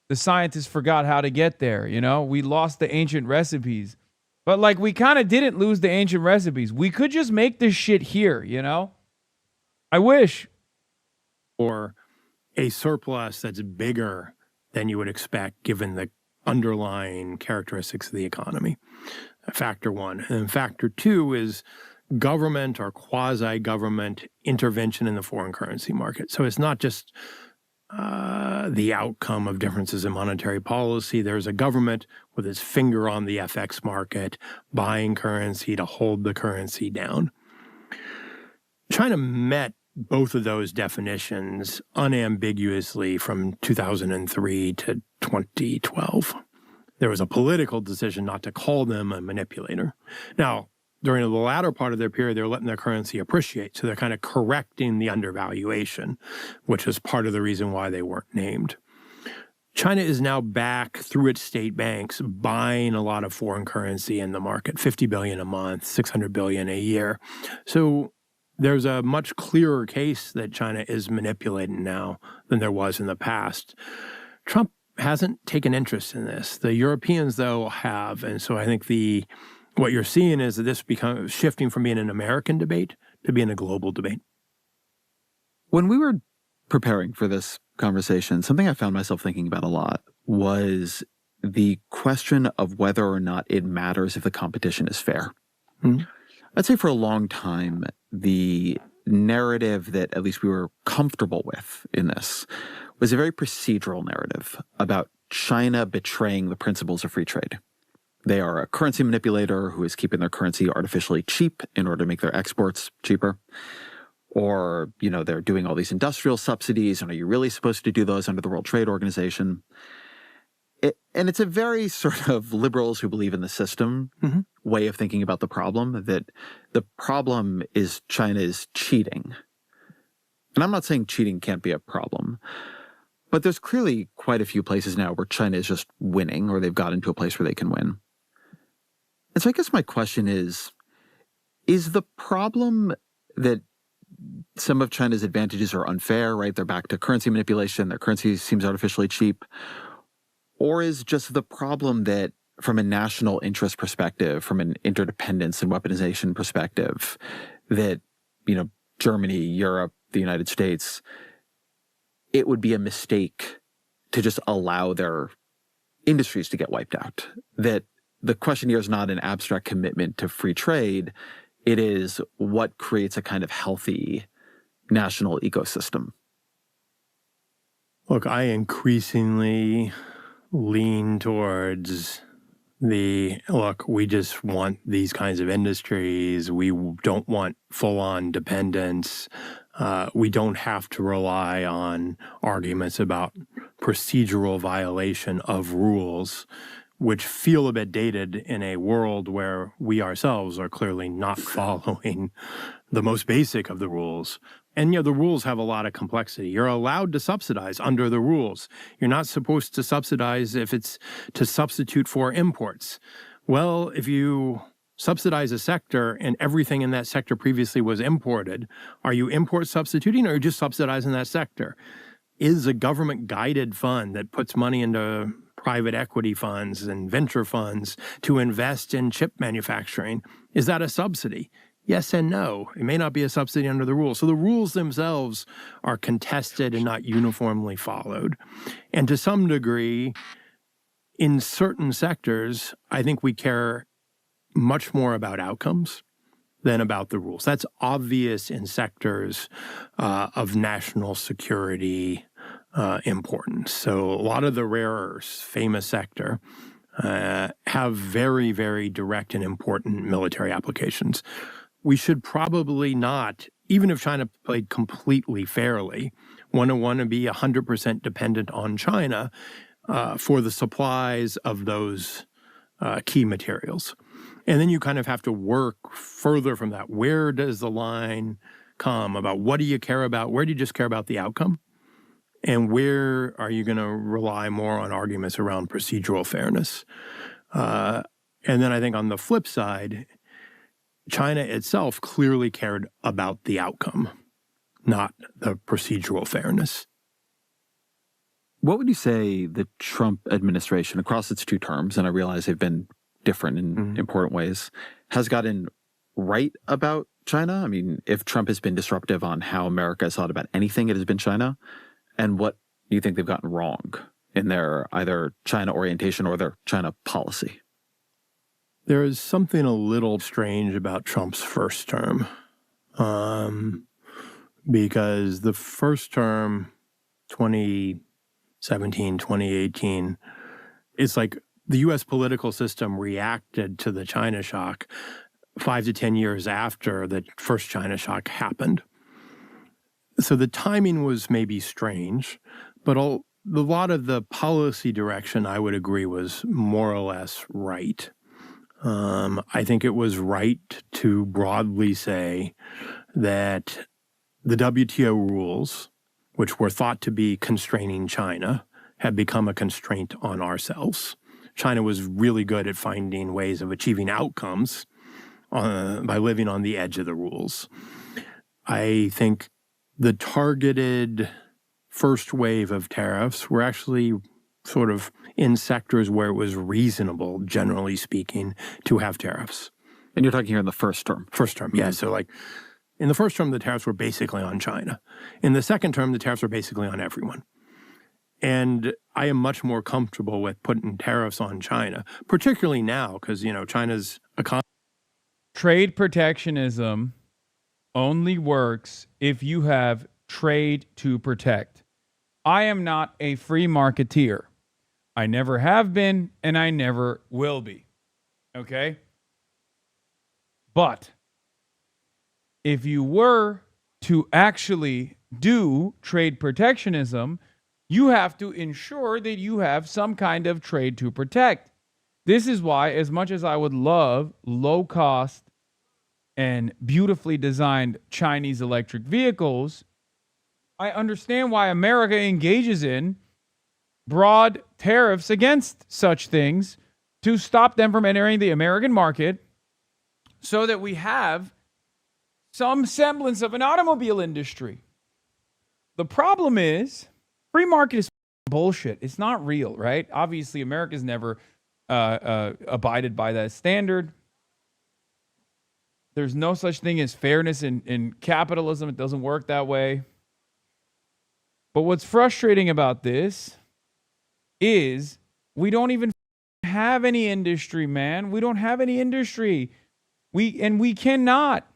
The scientists forgot how to get there, you know? We lost the ancient recipes. But, like, we kind of didn't lose the ancient recipes. We could just make this shit here, you know? I wish. Or a surplus that's bigger than you would expect given the underlying characteristics of the economy. Factor one. And factor two is government or quasi-government intervention in the foreign currency market. So it's not just the outcome of differences in monetary policy. There's a government with its finger on the FX market, buying currency to hold the currency down. China met both of those definitions unambiguously from 2003 to 2012. There was a political decision not to call them a manipulator. Now, during the latter part of their period, they're letting their currency appreciate. So they're kind of correcting the undervaluation, which is part of the reason why they weren't named. China is now back through its state banks buying a lot of foreign currency in the market, $50 billion a month, $600 billion a year. So there's a much clearer case that China is manipulating now than there was in the past. Trump hasn't taken interest in this. The Europeans, though, have. And so I think what you're seeing is that this becomes shifting from being an American debate to being a global debate. When we were preparing for this conversation, something I found myself thinking about a lot was the question of whether or not it matters if the competition is fair. Mm-hmm. I'd say for a long time, the narrative that at least we were comfortable with in this was a very procedural narrative about China betraying the principles of free trade. They are a currency manipulator who is keeping their currency artificially cheap in order to make their exports cheaper. Or, you know, they're doing all these industrial subsidies, and are you really supposed to do those under the World Trade Organization? And it's a very sort of liberals who believe in the system way of thinking about the problem, that the problem is China's cheating. And I'm not saying cheating can't be a problem, but there's clearly quite a few places now where China is just winning, or they've got into a place where they can win. And so I guess my question is the problem that some of China's advantages are unfair, right? They're back to currency manipulation. Their currency seems artificially cheap. Or is just the problem that from a national interest perspective, from an interdependence and weaponization perspective, that, you know, Germany, Europe, the United States, it would be a mistake to just allow their industries to get wiped out? That the question here is not an abstract commitment to free trade. It is what creates a kind of healthy national ecosystem. Look, I increasingly lean towards we just want these kinds of industries. We don't want full-on dependence. We don't have to rely on arguments about procedural violation of rules, which feel a bit dated in a world where we ourselves are clearly not following the most basic of the rules. And, you know, the rules have a lot of complexity. You're allowed to subsidize under the rules. You're not supposed to subsidize if it's to substitute for imports. Well, if you subsidize a sector and everything in that sector previously was imported, are you import substituting or are you just subsidizing that sector? Is a government-guided fund that puts money into private equity funds and venture funds to invest in chip manufacturing, is that a subsidy? Yes and no. It may not be a subsidy under the rules. So the rules themselves are contested and not uniformly followed. And to some degree, in certain sectors, I think we care much more about outcomes than about the rules. That's obvious in sectors of national security importance. So a lot of the rare earths, famous sector, have very, very direct and important military applications. We should probably not, even if China played completely fairly, want to be 100% dependent on China for the supplies of those key materials. And then you kind of have to work further from that. Where does the line come about what do you care about? Where do you just care about the outcome? And where are you going to rely more on arguments around procedural fairness? And then I think on the flip side, China itself clearly cared about the outcome, not the procedural fairness. What would you say the Trump administration, across its 2 terms, and I realize they've been different in important ways, has gotten right about China? I mean, if Trump has been disruptive on how America has thought about anything, it has been China. And what do you think they've gotten wrong in their either China orientation or their China policy? There is something a little strange about Trump's first term, because the first term, 2017, 2018, it's like the U.S. political system reacted to the China shock 5 to 10 years after the first China shock happened. So the timing was maybe strange, but a lot of the policy direction, I would agree, was more or less right. I think it was right to broadly say that the WTO rules, which were thought to be constraining China, have become a constraint on ourselves. China was really good at finding ways of achieving outcomes by living on the edge of the rules. I think the targeted first wave of tariffs were actually sort of in sectors where it was reasonable, generally speaking, to have tariffs. And you're talking here in the first term? First term, yeah. So like in the first term, the tariffs were basically on China. In the second term, the tariffs were basically on everyone. And I am much more comfortable with putting tariffs on China, particularly now because, China's economy. Trade protectionism only works if you have trade to protect. I am not a free marketeer. I never have been, and I never will be. Okay? But if you were to actually do trade protectionism, you have to ensure that you have some kind of trade to protect. This is why, as much as I would love low-cost and beautifully designed Chinese electric vehicles, I understand why America engages in broad tariffs against such things to stop them from entering the American market so that we have some semblance of an automobile industry. The problem is free market is bullshit. It's not real, right? Obviously, America's never abided by that standard. There's no such thing as fairness in capitalism. It doesn't work that way. But what's frustrating about this is we don't even have any industry, man. We don't have any industry. We cannot,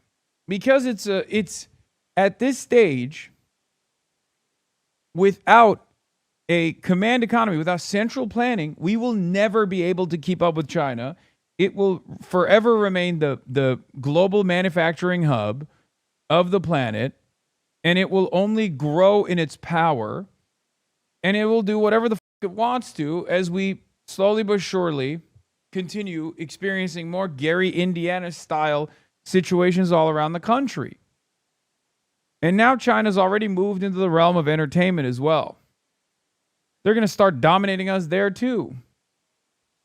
because it's at this stage, without a command economy, without central planning, we will never be able to keep up with China. It will forever remain the global manufacturing hub of the planet, and it will only grow in its power, and it will do whatever the fuck it wants to as we slowly but surely continue experiencing more Gary Indiana-style situations all around the country. And now China's already moved into the realm of entertainment as well. They're going to start dominating us there too.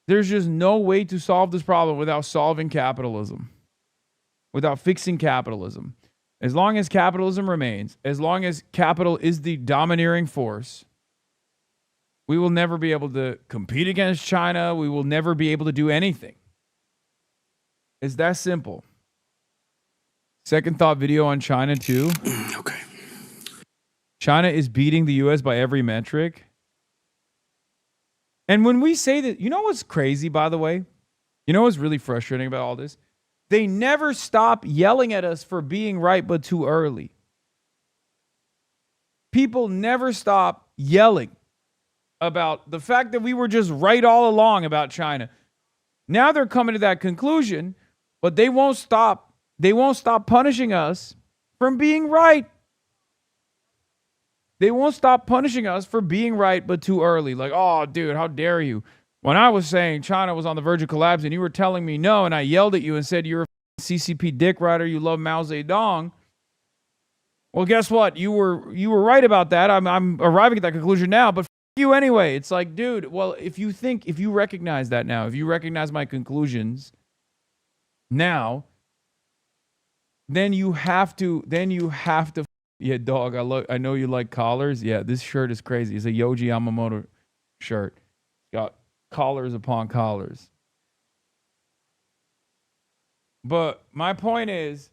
There's just no way to solve this problem without solving capitalism, without fixing capitalism. As long as capitalism remains, as long as capital is the domineering force, we will never be able to compete against China. We will never be able to do anything. It's that simple. Second thought video on China too. Okay. China is beating the US by every metric. And when we say that, you know what's crazy, by the way? You know what's really frustrating about all this? They never stop yelling at us for being right, but too early. People never stop yelling about the fact that we were just right all along about China. Now they're coming to that conclusion, but they won't stop. They won't stop punishing us from being right. They won't stop punishing us for being right, but too early. Like, oh, dude, how dare you? When I was saying China was on the verge of collapse and you were telling me no, and I yelled at you and said you're a CCP dick rider, you love Mao Zedong. Well, guess what? You were right about that. I'm arriving at that conclusion now, but you anyway. It's like, dude, well, if you recognize that now, if you recognize my conclusions now, then you have to, yeah, dog, I know you like collars. Yeah, this shirt is crazy. It's a Yoji Yamamoto shirt. Got collars upon collars. But my point is,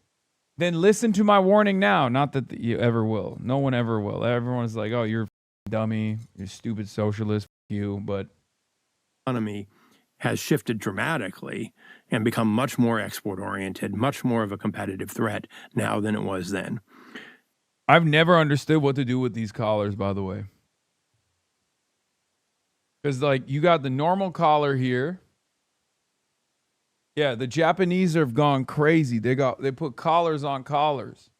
then listen to my warning now. Not that you ever will. No one ever will. Everyone's like, oh, you're a dummy. You're a stupid socialist. You. But economy has shifted dramatically and become much more export-oriented, much more of a competitive threat now than it was then. I've never understood what to do with these collars, by the way. Because, like, you got the normal collar here. Yeah, the Japanese have gone crazy. They put collars on collars.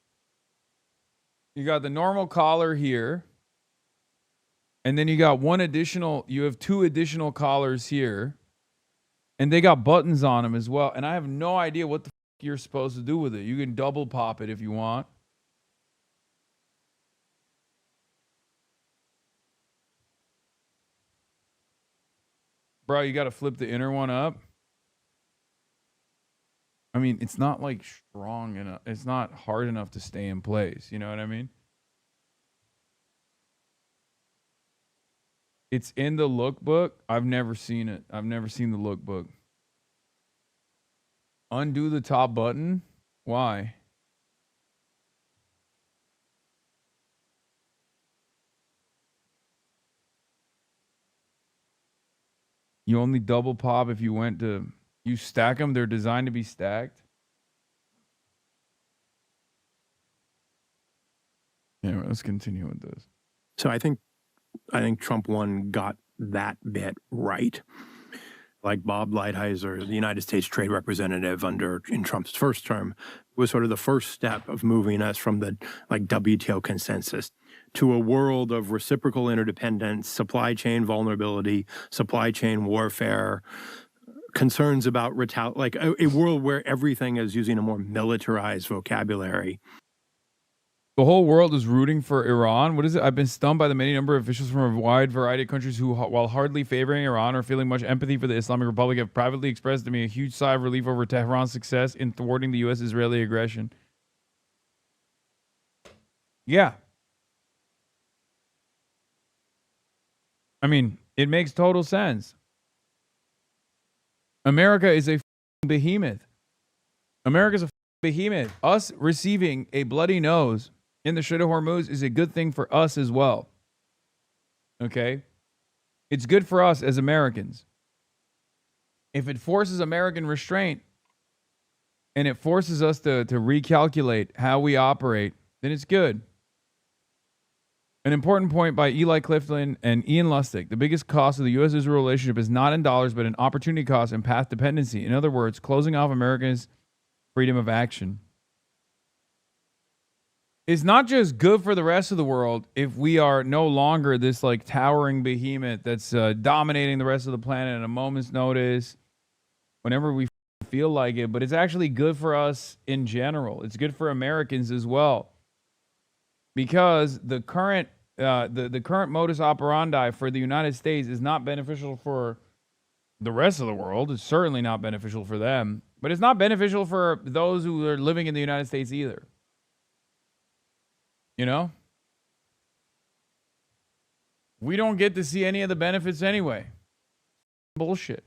You got the normal collar here. And then you got you have two additional collars here. And they got buttons on them as well. And I have no idea what the you're supposed to do with it. You can double pop it if you want. Bro, you got to flip the inner one up. I mean, it's not like strong enough. It's not hard enough to stay in place. You know what I mean? It's in the lookbook. I've never seen it. I've never seen the lookbook. Undo the top button? Why? You only double pop if you went to... You stack them. They're designed to be stacked. Anyway, let's continue with this. So I think Trump 1 got that bit right. Like Bob Lighthizer, the United States Trade Representative in Trump's first term, was sort of the first step of moving us from the WTO consensus to a world of reciprocal interdependence, supply chain vulnerability, supply chain warfare, concerns about a world where everything is using a more militarized vocabulary. The whole world is rooting for Iran. What is it? I've been stunned by the many number of officials from a wide variety of countries who, while hardly favoring Iran or feeling much empathy for the Islamic Republic, have privately expressed to me a huge sigh of relief over Tehran's success in thwarting the U.S.-Israeli aggression. Yeah. I mean, it makes total sense. America is a behemoth. America's a behemoth. Us receiving a bloody nose in the Strait of Hormuz is a good thing for us as well. Okay? It's good for us as Americans. If it forces American restraint and it forces us to recalculate how we operate, then it's good. An important point by Eli Clifton and Ian Lustig. The biggest cost of the U.S.-Israel relationship is not in dollars, but in opportunity cost and path dependency. In other words, closing off America's freedom of action. It's not just good for the rest of the world if we are no longer this towering behemoth that's dominating the rest of the planet at a moment's notice, whenever we feel like it, but it's actually good for us in general. It's good for Americans as well. Because the current modus operandi for the United States is not beneficial for the rest of the world. It's certainly not beneficial for them, but it's not beneficial for those who are living in the United States either. You know? We don't get to see any of the benefits anyway. Bullshit.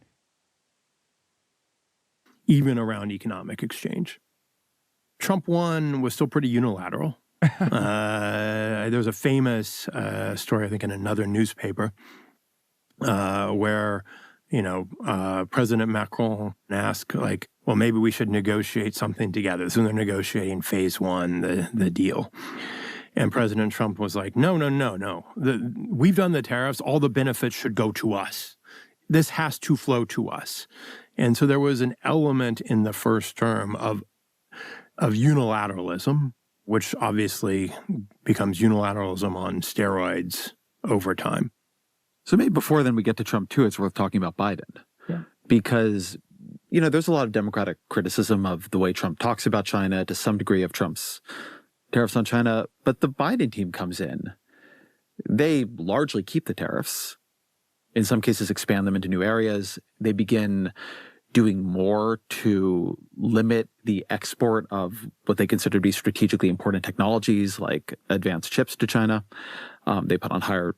Even around economic exchange. Trump 1 was still pretty unilateral. There's a famous story, I think, in another newspaper where, President Macron asked, like, well, maybe we should negotiate something together. So they're negotiating phase 1, the deal. And President Trump was like, no. We've done the tariffs. All the benefits should go to us. This has to flow to us. And so there was an element in the first term of unilateralism, which obviously becomes unilateralism on steroids over time. So maybe before then we get to Trump 2, it's worth talking about Biden. Yeah. Because, there's a lot of Democratic criticism of the way Trump talks about China, to some degree of Trump's tariffs on China. But the Biden team comes in. They largely keep the tariffs. In some cases, expand them into new areas. They begin doing more to limit the export of what they consider to be strategically important technologies like advanced chips to China. They put on higher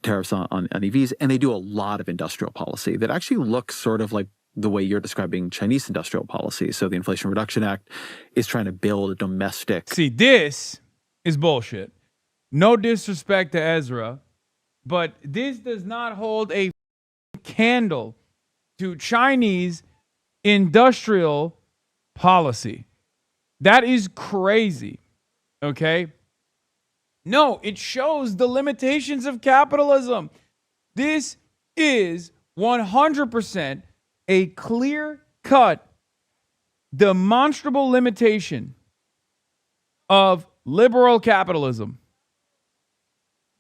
tariffs on EVs, and they do a lot of industrial policy that actually looks sort of like the way you're describing Chinese industrial policy. So the Inflation Reduction Act is trying to build a domestic... See, this is bullshit. No disrespect to Ezra, but this does not hold a candle to Chinese industrial policy. That is crazy. Okay? No, it shows the limitations of capitalism. This is 100% a clear-cut, demonstrable limitation of liberal capitalism.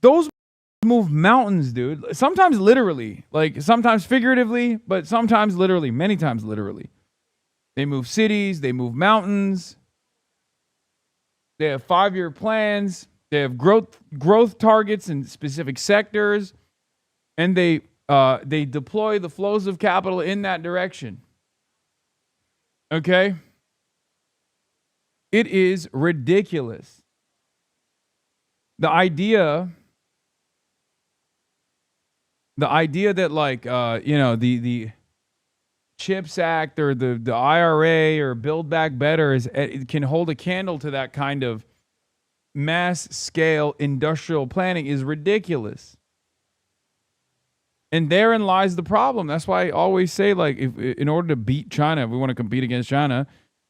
Those move mountains, dude. Sometimes literally, like sometimes figuratively, but sometimes literally, many times literally. They move cities, they move mountains. They have 5-year plans. They have growth targets in specific sectors, and they deploy the flows of capital in that direction. Okay? It is ridiculous. The idea that the CHIPS Act or the IRA or Build Back Better it can hold a candle to that kind of mass scale industrial planning is ridiculous. And therein lies the problem. That's why I always say, like, if in order to beat China, if we want to compete against China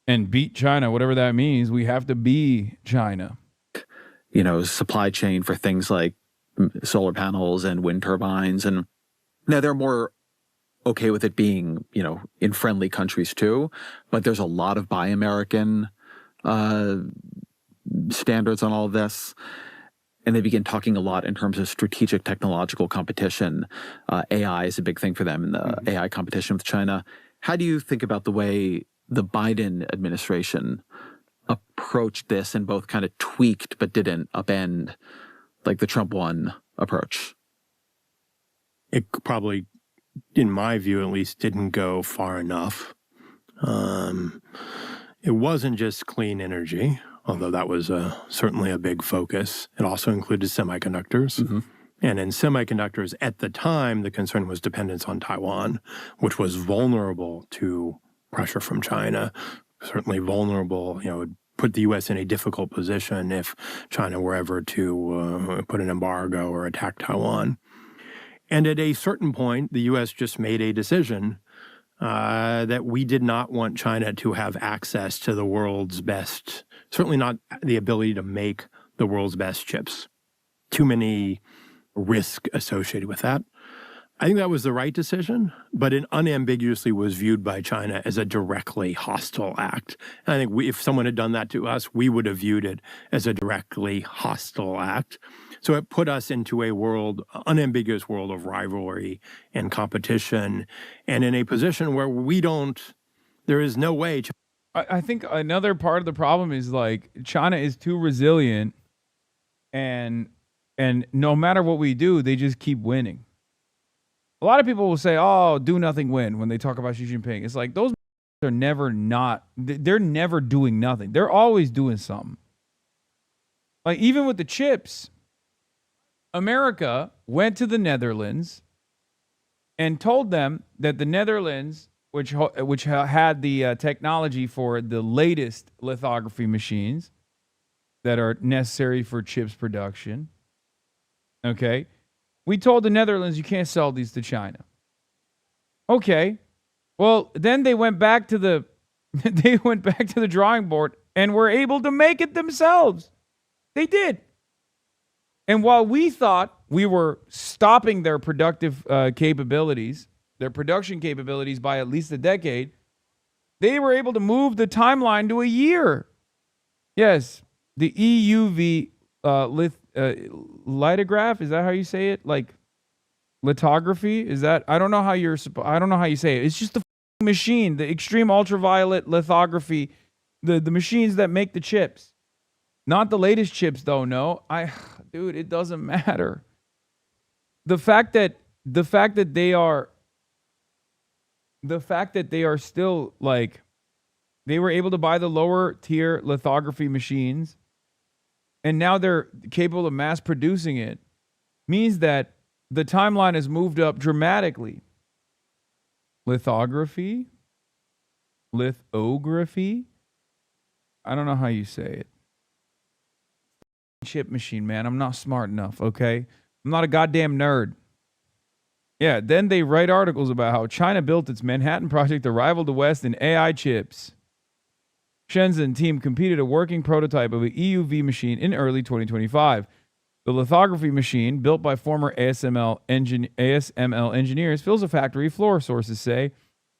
and beat China, whatever that means, we have to be China. Supply chain for things like solar panels and wind turbines. And now they're more okay with it being, in friendly countries too. But there's a lot of Buy American standards on all of this. And they begin talking a lot in terms of strategic technological competition. AI is a big thing for them in the AI competition with China. How do you think about the way the Biden administration approached this and both kind of tweaked but didn't upend like the Trump 1 approach? It probably, in my view at least, didn't go far enough. It wasn't just clean energy, although that was certainly a big focus. It also included semiconductors. Mm-hmm. And in semiconductors, at the time, the concern was dependence on Taiwan, which was vulnerable to pressure from China, certainly vulnerable, would put the U.S. in a difficult position if China were ever to put an embargo or attack Taiwan. And at a certain point, the U.S. just made a decision that we did not want China to have access to the world's best, certainly not the ability to make the world's best chips. Too many risk associated with that. I think that was the right decision, but it unambiguously was viewed by China as a directly hostile act. And I think if someone had done that to us, we would have viewed it as a directly hostile act. So it put us into a unambiguous world of rivalry and competition, and in a position where there is no way. I think another part of the problem is like China is too resilient, and no matter what we do, they just keep winning. A lot of people will say, "Oh, do nothing, win," when they talk about Xi Jinping. It's like those are they're never doing nothing. They're always doing something. Like even with the chips, America went to the Netherlands and told them that the Netherlands which had the technology for the latest lithography machines that are necessary for chips production. Okay. We told the Netherlands you can't sell these to China. Okay. Well, then they went back to the drawing board and were able to make it themselves. They did. And while we thought we were stopping their productive capabilities, their production capabilities by at least a decade, they were able to move the timeline to a year. Yes, the EUV lithograph, is that how you say it? Like lithography? Is that? I don't know how you say it. It's just the machine, the extreme ultraviolet lithography, the machines that make the chips. Not the latest chips though, no. Dude, it doesn't matter. The fact that they are still like, they were able to buy the lower tier lithography machines and now they're capable of mass producing it, means that the timeline has moved up dramatically. Lithography? Lithography? I don't know how you say it. Chip machine, man. I'm not smart enough, okay? I'm not a goddamn nerd. Yeah, then they write articles about how China built its Manhattan project to rival the West in AI chips. Shenzhen team completed a working prototype of an EUV machine in early 2025. The lithography machine, built by former ASML engineers, fills a factory floor, sources say.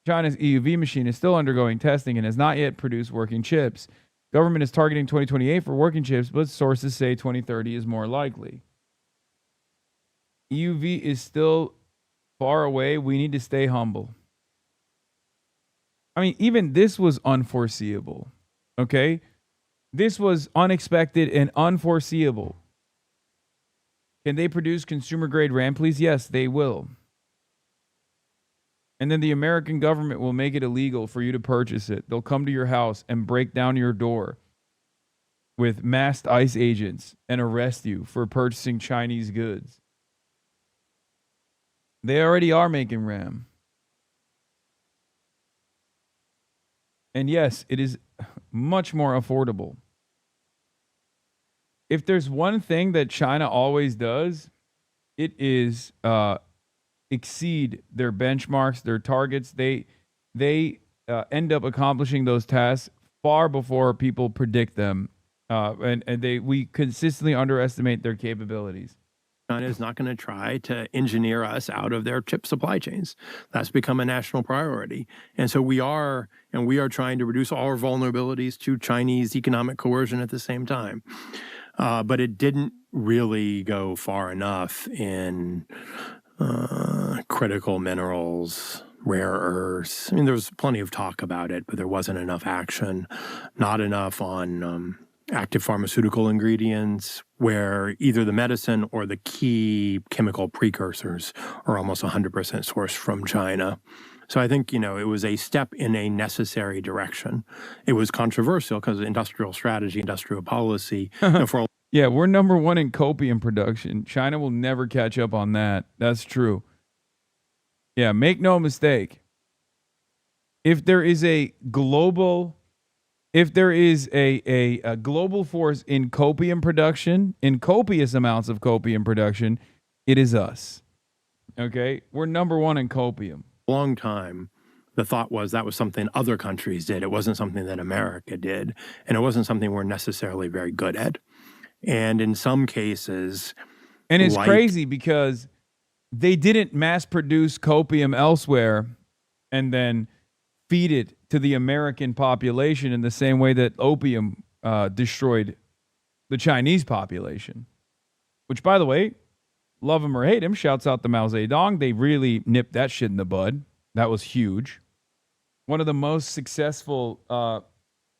China's EUV machine is still undergoing testing and has not yet produced working chips. Government is targeting 2028 for working chips, but sources say 2030 is more likely. EUV is still far away. We need to stay humble. I mean, even this was unforeseeable. Okay? This was unexpected and unforeseeable. Can they produce consumer grade RAM, please? Yes, they will. And then the American government will make it illegal for you to purchase it. They'll come to your house and break down your door with masked ICE agents and arrest you for purchasing Chinese goods. They already are making RAM. And yes, it is much more affordable. If there's one thing that China always does, it is exceed their benchmarks, their targets. They end up accomplishing those tasks far before people predict them, and we consistently underestimate their capabilities. China is not going to try to engineer us out of their chip supply chains. That's become a national priority. And so we are trying to reduce all our vulnerabilities to Chinese economic coercion at the same time. But it didn't really go far enough in critical minerals, rare earths. I mean, there was plenty of talk about it, but there wasn't enough action, not enough on active pharmaceutical ingredients, where either the medicine or the key chemical precursors are almost 100% sourced from China. So I think, it was a step in a necessary direction. It was controversial because of industrial strategy, industrial policy. Yeah, we're number one in copium production. China will never catch up on that. That's true. Yeah, make no mistake. If there is a global force in copium production, in copious amounts of copium production, it is us. Okay? We're number one in copium. Long time, the thought was that was something other countries did. It wasn't something that America did. And it wasn't something we're necessarily very good at. And in some cases... And it's crazy because they didn't mass produce copium elsewhere and then feed it to the American population in the same way that opium destroyed the Chinese population. Which, by the way, love him or hate him, shouts out to Mao Zedong. They really nipped that shit in the bud. That was huge. One of the most successful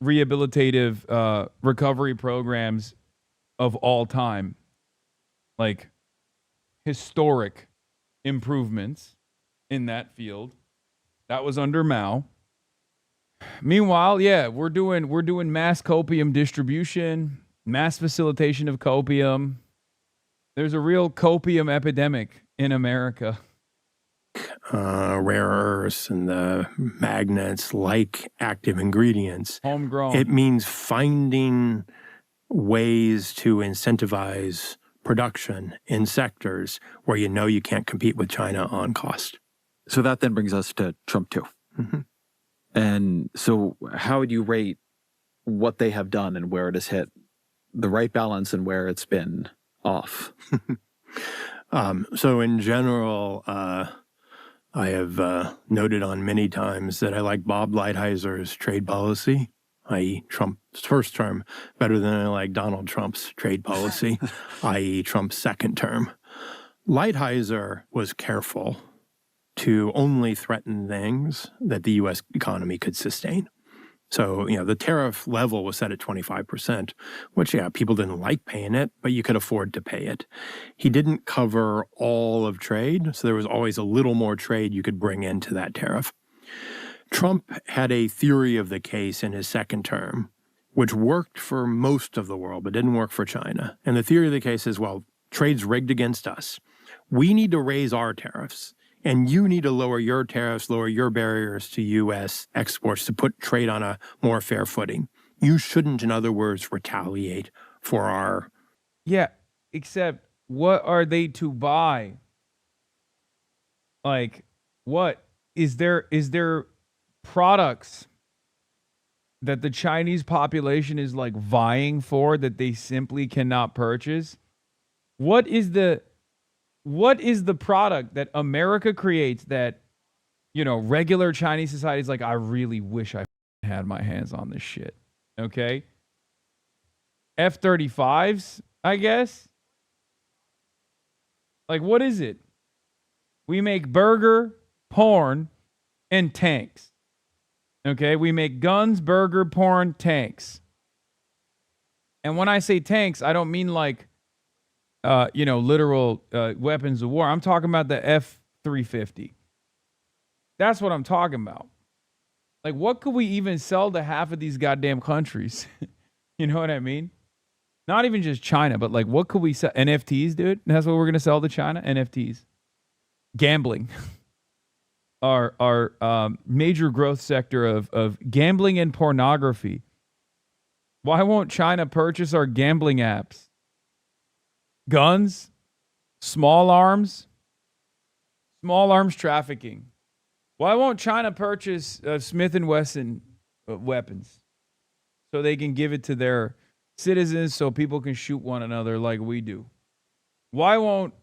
rehabilitative recovery programs of all time. Like, historic improvements in that field. That was under Mao. Meanwhile, yeah, we're doing mass copium distribution, mass facilitation of copium. There's a real copium epidemic in America. rare earths and the magnets like active ingredients. Homegrown. It means finding ways to incentivize production in sectors where you know you can't compete with China on cost. So that then brings us to Trump 2. Mm-hmm. And so how would you rate what they have done and where it has hit the right balance and where it's been off? So in general, I have noted on many times that I like Bob Lighthizer trade policy, i.e. Trump's first term, better than I like Donald Trump's trade policy, i.e. Trump's second term. Lighthizer was careful to only threaten things that the U.S. economy could sustain. So, the tariff level was set at 25%, which, people didn't like paying it, but you could afford to pay it. He didn't cover all of trade, so there was always a little more trade you could bring into that tariff. Trump had a theory of the case in his second term, which worked for most of the world, but didn't work for China. And the theory of the case is, well, trade's rigged against us. We need to raise our tariffs. And you need to lower your tariffs, lower your barriers to U.S. exports to put trade on a more fair footing. You shouldn't, in other words, retaliate for our... Yeah, except what are they to buy? Like, what? Is there products that the Chinese population is like vying for that they simply cannot purchase? What is the product that America creates that, regular Chinese society is like, I really wish I had my hands on this shit. Okay. F-35s, I guess. Like, what is it? We make burger, porn, and tanks. Okay. We make guns, burger, porn, tanks. And when I say tanks, I don't mean like, literal weapons of war. I'm talking about the F-350. That's what I'm talking about. Like, what could we even sell to half of these goddamn countries? You know what I mean? Not even just China, but like, what could we sell? NFTs, dude? That's what we're going to sell to China? NFTs. Gambling. Our major growth sector of gambling and pornography. Why won't China purchase our gambling apps? Guns, small arms trafficking. Why won't China purchase Smith & Wesson weapons so they can give it to their citizens so people can shoot one another like we do? Why won't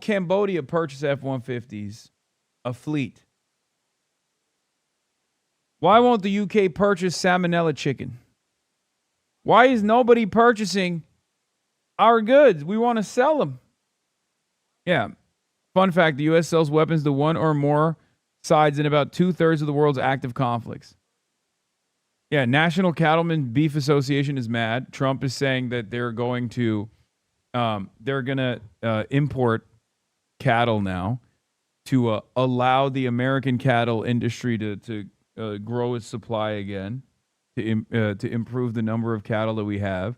Cambodia purchase F-150s, a fleet? Why won't the UK purchase salmonella chicken? Why is nobody purchasing our goods? We want to sell them. Yeah. Fun fact, the U.S. sells weapons to one or more sides in about 2/3 of the world's active conflicts. Yeah, National Cattlemen Beef Association is mad. Trump is saying that they're going to import cattle now to allow the American cattle industry to grow its supply again, to improve the number of cattle that we have.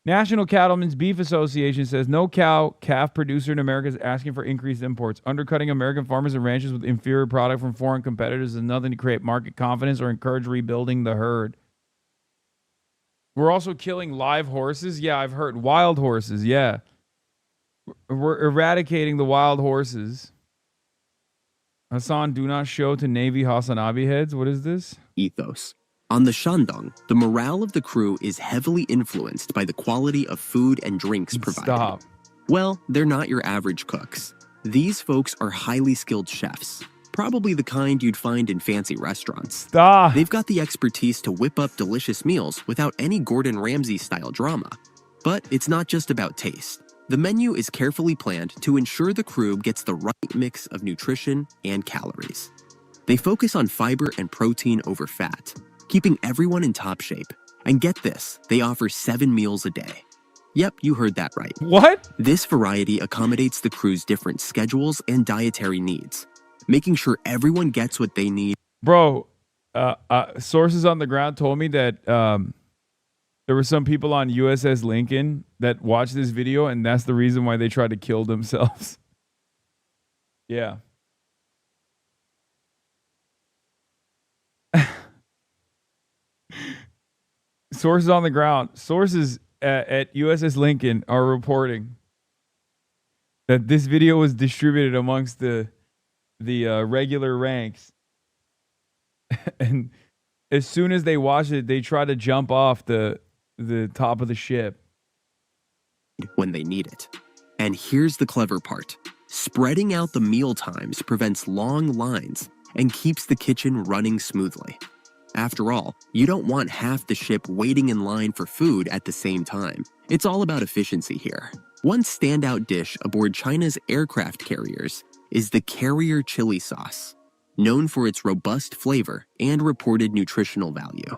National Cattlemen's Beef Association says no calf producer in America is asking for increased imports. Undercutting American farmers and ranchers with inferior product from foreign competitors is nothing to create market confidence or encourage rebuilding the herd. We're also killing live horses. Yeah, I've heard. Wild horses, yeah. We're eradicating the wild horses. Hasan, do not show to Navy Hasanabi heads. What is this? Ethos. On the Shandong, the morale of the crew is heavily influenced by the quality of food and drinks provided. Stop. Well, they're not your average cooks. These folks are highly skilled chefs, probably the kind you'd find in fancy restaurants. Stop. They've got the expertise to whip up delicious meals without any Gordon Ramsay-style drama. But it's not just about taste. The menu is carefully planned to ensure the crew gets the right mix of nutrition and calories. They focus on fiber and protein over fat, keeping everyone in top shape. And get this, they offer 7 meals a day. Yep, you heard that right. What? This variety accommodates the crew's different schedules and dietary needs, making sure everyone gets what they need. Bro, sources on the ground told me that there were some people on USS Lincoln that watched this video, and that's the reason why they tried to kill themselves. Yeah. Sources on the ground. Sources at USS Lincoln are reporting that this video was distributed amongst the regular ranks, and as soon as they watch it, they try to jump off the top of the ship when they need it. And here's the clever part. Spreading out the meal times prevents long lines and keeps the kitchen running smoothly. After all, you don't want half the ship waiting in line for food at the same time. It's all about efficiency here. One standout dish aboard China's aircraft carriers is the carrier chili sauce, known for its robust flavor and reported nutritional value.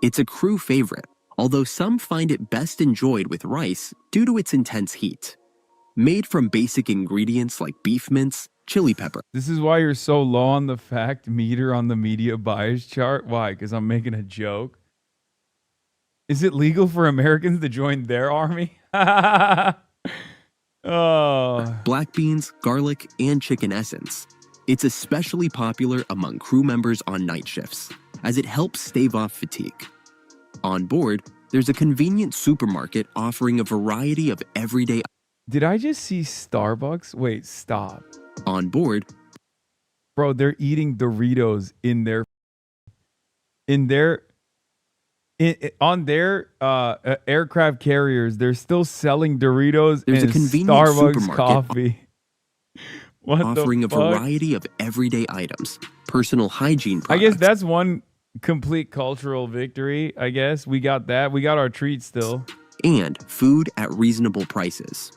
It's a crew favorite, although some find it best enjoyed with rice due to its intense heat. Made from basic ingredients like beef mince, chili pepper. This is why you're so low on the fact meter on the media bias chart. Why? Because I'm making a joke. Is it legal for Americans to join their army? Oh. Black beans, garlic, and chicken essence. It's especially popular among crew members on night shifts, as it helps stave off fatigue. On board, there's a convenient supermarket offering a variety of everyday. Did I just see Starbucks? Wait, stop. On board, bro, they're eating Doritos on their aircraft carriers. They're still selling Doritos. There's and a convenient Starbucks supermarket coffee. What offering the a fuck? variety of everyday items, personal hygiene I products. guess that's one complete cultural victory. I guess we got that. We got our treat still. And food at reasonable prices.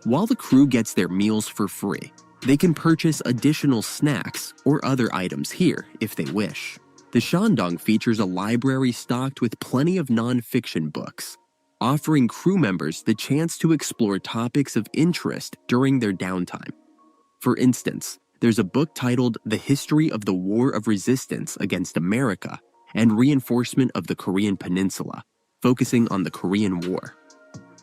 While the crew gets their meals for free, they can purchase additional snacks or other items here if they wish. The Shandong features a library stocked with plenty of non-fiction books, offering crew members the chance to explore topics of interest during their downtime. For instance, there's a book titled The History of the War of Resistance Against America and Reinforcement of the Korean Peninsula, focusing on the Korean War.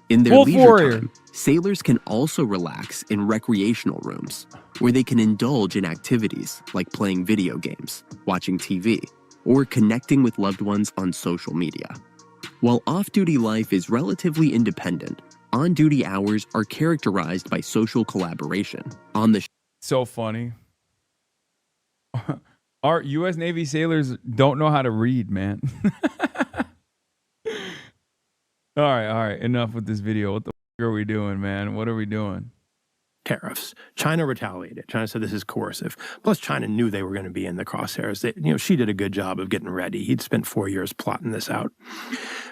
In their Wolf leisure Warrior. time, sailors can also relax in recreational rooms, where they can indulge in activities like playing video games, watching TV, or connecting with loved ones on social media. While off-duty life is relatively independent, on-duty hours are characterized by social collaboration. On the So funny. Our U.S. Navy sailors don't know how to read, man. All right. Enough with this video. What the f*** are we doing, man? What are we doing? Tariffs. China retaliated. China said this is coercive. Plus, China knew they were going to be in the crosshairs. She did a good job of getting ready. He'd spent 4 years plotting this out.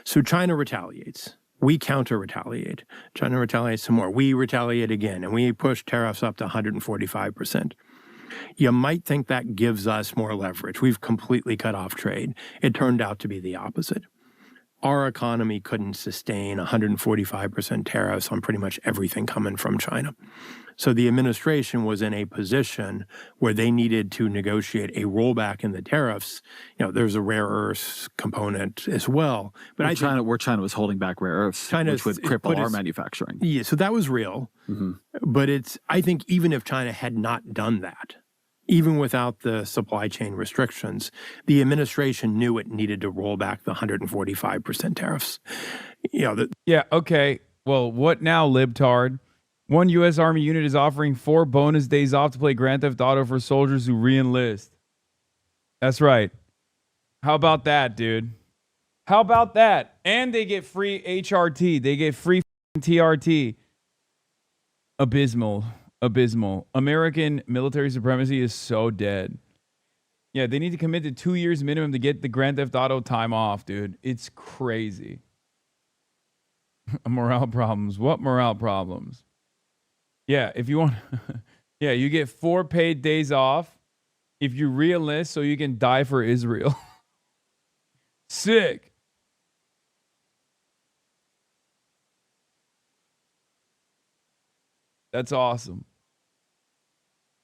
So China retaliates. We counter-retaliate. China retaliates some more. We retaliate again, and we push tariffs up to 145%. You might think that gives us more leverage. We've completely cut off trade. It turned out to be the opposite. Our economy couldn't sustain 145% tariffs on pretty much everything coming from China. So the administration was in a position where they needed to negotiate a rollback in the tariffs. There's a rare earths component as well. But where China was holding back rare earths, which would cripple our manufacturing. Yeah, so that was real. Mm-hmm. But I think even if China had not done that, even without the supply chain restrictions, the administration knew it needed to roll back the 145% tariffs. Yeah, okay. Well, what now, libtard? One U.S. Army unit is offering 4 bonus days off to play Grand Theft Auto for soldiers who re-enlist. That's right. How about that, dude? How about that? And they get free HRT. They get free TRT. Abysmal. American military supremacy is so dead. Yeah, they need to commit to 2 years minimum to get the Grand Theft Auto time off, dude. It's crazy. Morale problems. What morale problems? Yeah, if you want... yeah, you get 4 paid days off if you re-enlist so you can die for Israel. Sick. That's awesome.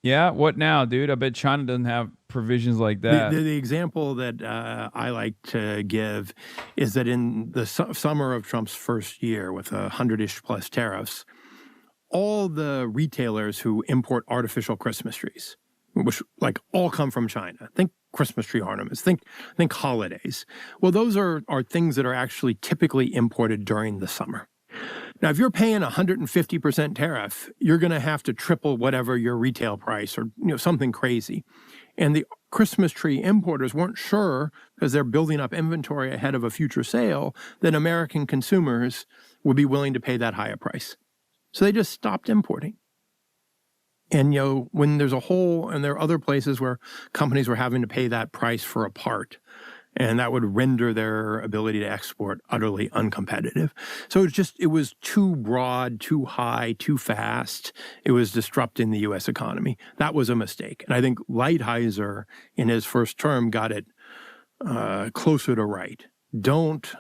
Yeah, what now, dude? I bet China doesn't have provisions like that. The example that I like to give is that in the summer of Trump's first year with 100-ish plus tariffs, all the retailers who import artificial Christmas trees, which all come from China, think Christmas tree ornaments. Think holidays. Well, those are things that are actually typically imported during the summer. Now, if you're paying 150% tariff, you're going to have to triple whatever your retail price or something crazy. And the Christmas tree importers weren't sure, because they're building up inventory ahead of a future sale, that American consumers would be willing to pay that higher price. So they just stopped importing. And, when there's a hole, and there are other places where companies were having to pay that price for a part, and that would render their ability to export utterly uncompetitive. So it was too broad, too high, too fast. It was disrupting the U.S. economy. That was a mistake. And I think Lighthizer, in his first term, got it closer to right. Don't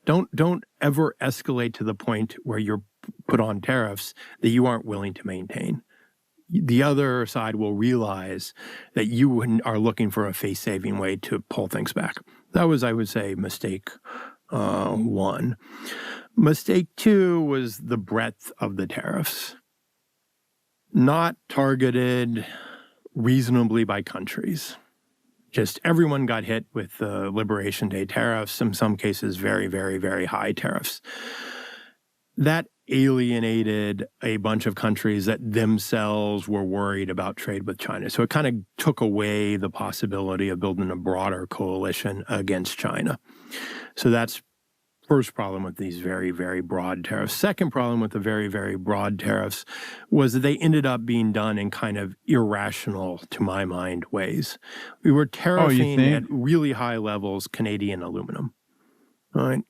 ever escalate to the point where you're put on tariffs that you aren't willing to maintain. The other side will realize that you are looking for a face-saving way to pull things back. That was, I would say, mistake one. Mistake two was the breadth of the tariffs. Not targeted reasonably by countries. Just everyone got hit with the Liberation Day tariffs, in some cases very, very, very high tariffs. That alienated a bunch of countries that themselves were worried about trade with China. So it kind of took away the possibility of building a broader coalition against China. So that's first problem with these very, very broad tariffs. Second problem with the very, very broad tariffs was that they ended up being done in kind of irrational, to my mind, ways. We were tariffing at really high levels Canadian aluminum. All right.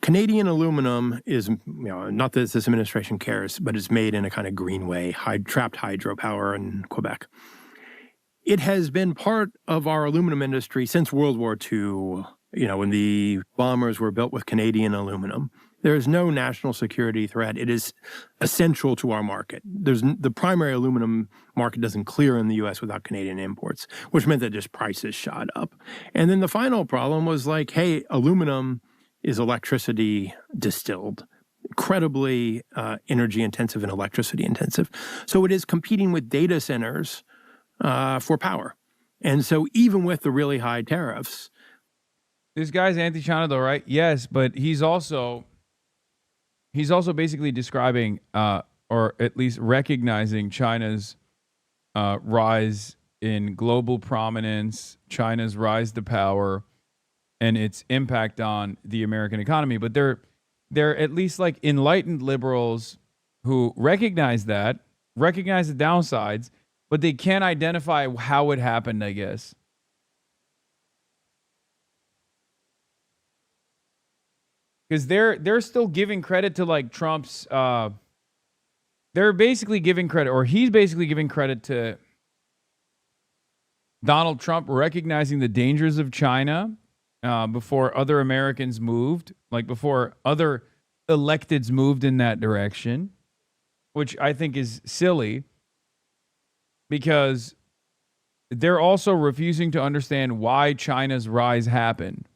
Canadian aluminum is, not that this administration cares, but it's made in a kind of green way, trapped hydropower in Quebec. It has been part of our aluminum industry since World War II, when the bombers were built with Canadian aluminum. There is no national security threat. It is essential to our market. The primary aluminum market doesn't clear in the U.S. without Canadian imports, which meant that just prices shot up. And then the final problem was hey, aluminum is electricity distilled, incredibly energy intensive and electricity intensive. So it is competing with data centers for power. And so even with the really high tariffs. This guy's anti-China though, right? Yes, but he's also basically describing or at least recognizing China's rise in global prominence, China's rise to power, and its impact on the American economy. But they're at least enlightened liberals who recognize the downsides, but they can't identify how it happened, I guess. Because they're still giving credit to Trump's they're basically giving credit, or he's basically giving credit to Donald Trump recognizing the dangers of China before other Americans moved, before other electeds moved in that direction, which I think is silly because they're also refusing to understand why China's rise happened.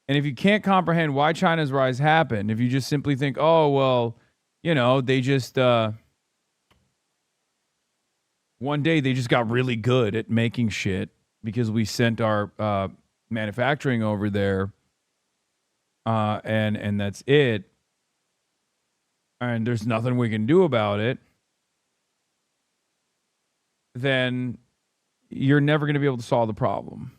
And if you can't comprehend why China's rise happened, if you just simply think, oh, well, they just one day they just got really good at making shit because we sent our manufacturing over there, and that's it. And there's nothing we can do about it. Then you're never going to be able to solve the problem.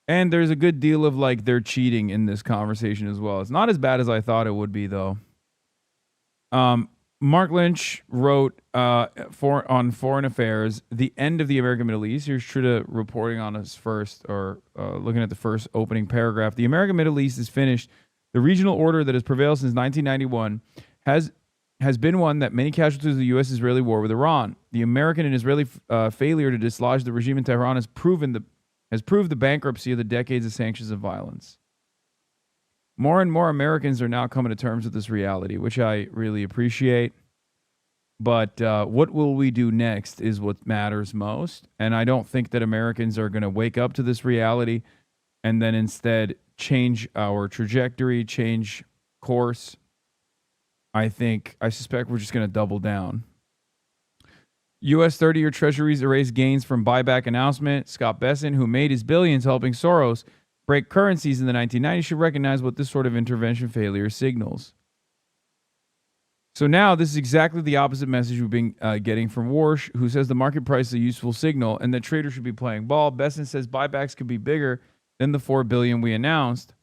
And there's a good deal of they're cheating in this conversation as well. It's not as bad as I thought it would be, though. Mark Lynch wrote on Foreign Affairs, The End of the American Middle East. Here's Truda reporting on us first, or looking at the first opening paragraph. The American Middle East is finished. The regional order that has prevailed since 1991 has been one that many casualties of the U.S.-Israeli war with Iran. The American and Israeli failure to dislodge the regime in Tehran has proved the bankruptcy of the decades of sanctions and violence. More and more Americans are now coming to terms with this reality, which I really appreciate. But what will we do next is what matters most. And I don't think that Americans are going to wake up to this reality and then instead change our trajectory, change course. I suspect we're just going to double down. U.S. 30-year treasuries erase gains from buyback announcement. Scott Besson, who made his billions helping Soros break currencies in the 1990s, should recognize what this sort of intervention failure signals. So now this is exactly the opposite message we've been getting from Warsh, who says the market price is a useful signal and that traders should be playing ball. Besson says buybacks could be bigger than the $4 billion we announced.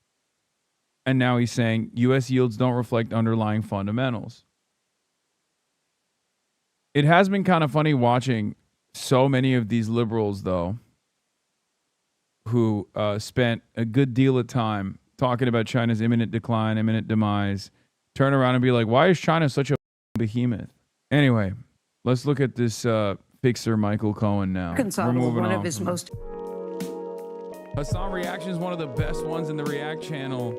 And now he's saying U.S. yields don't reflect underlying fundamentals. It has been kind of funny watching so many of these liberals, though, who spent a good deal of time talking about China's imminent decline, imminent demise, turn around and be like, why is China such a behemoth? Anyway, let's look at this fixer Michael Cohen now. Arkansas was one of his most... Hasan Reaction is one of the best ones in the React channel.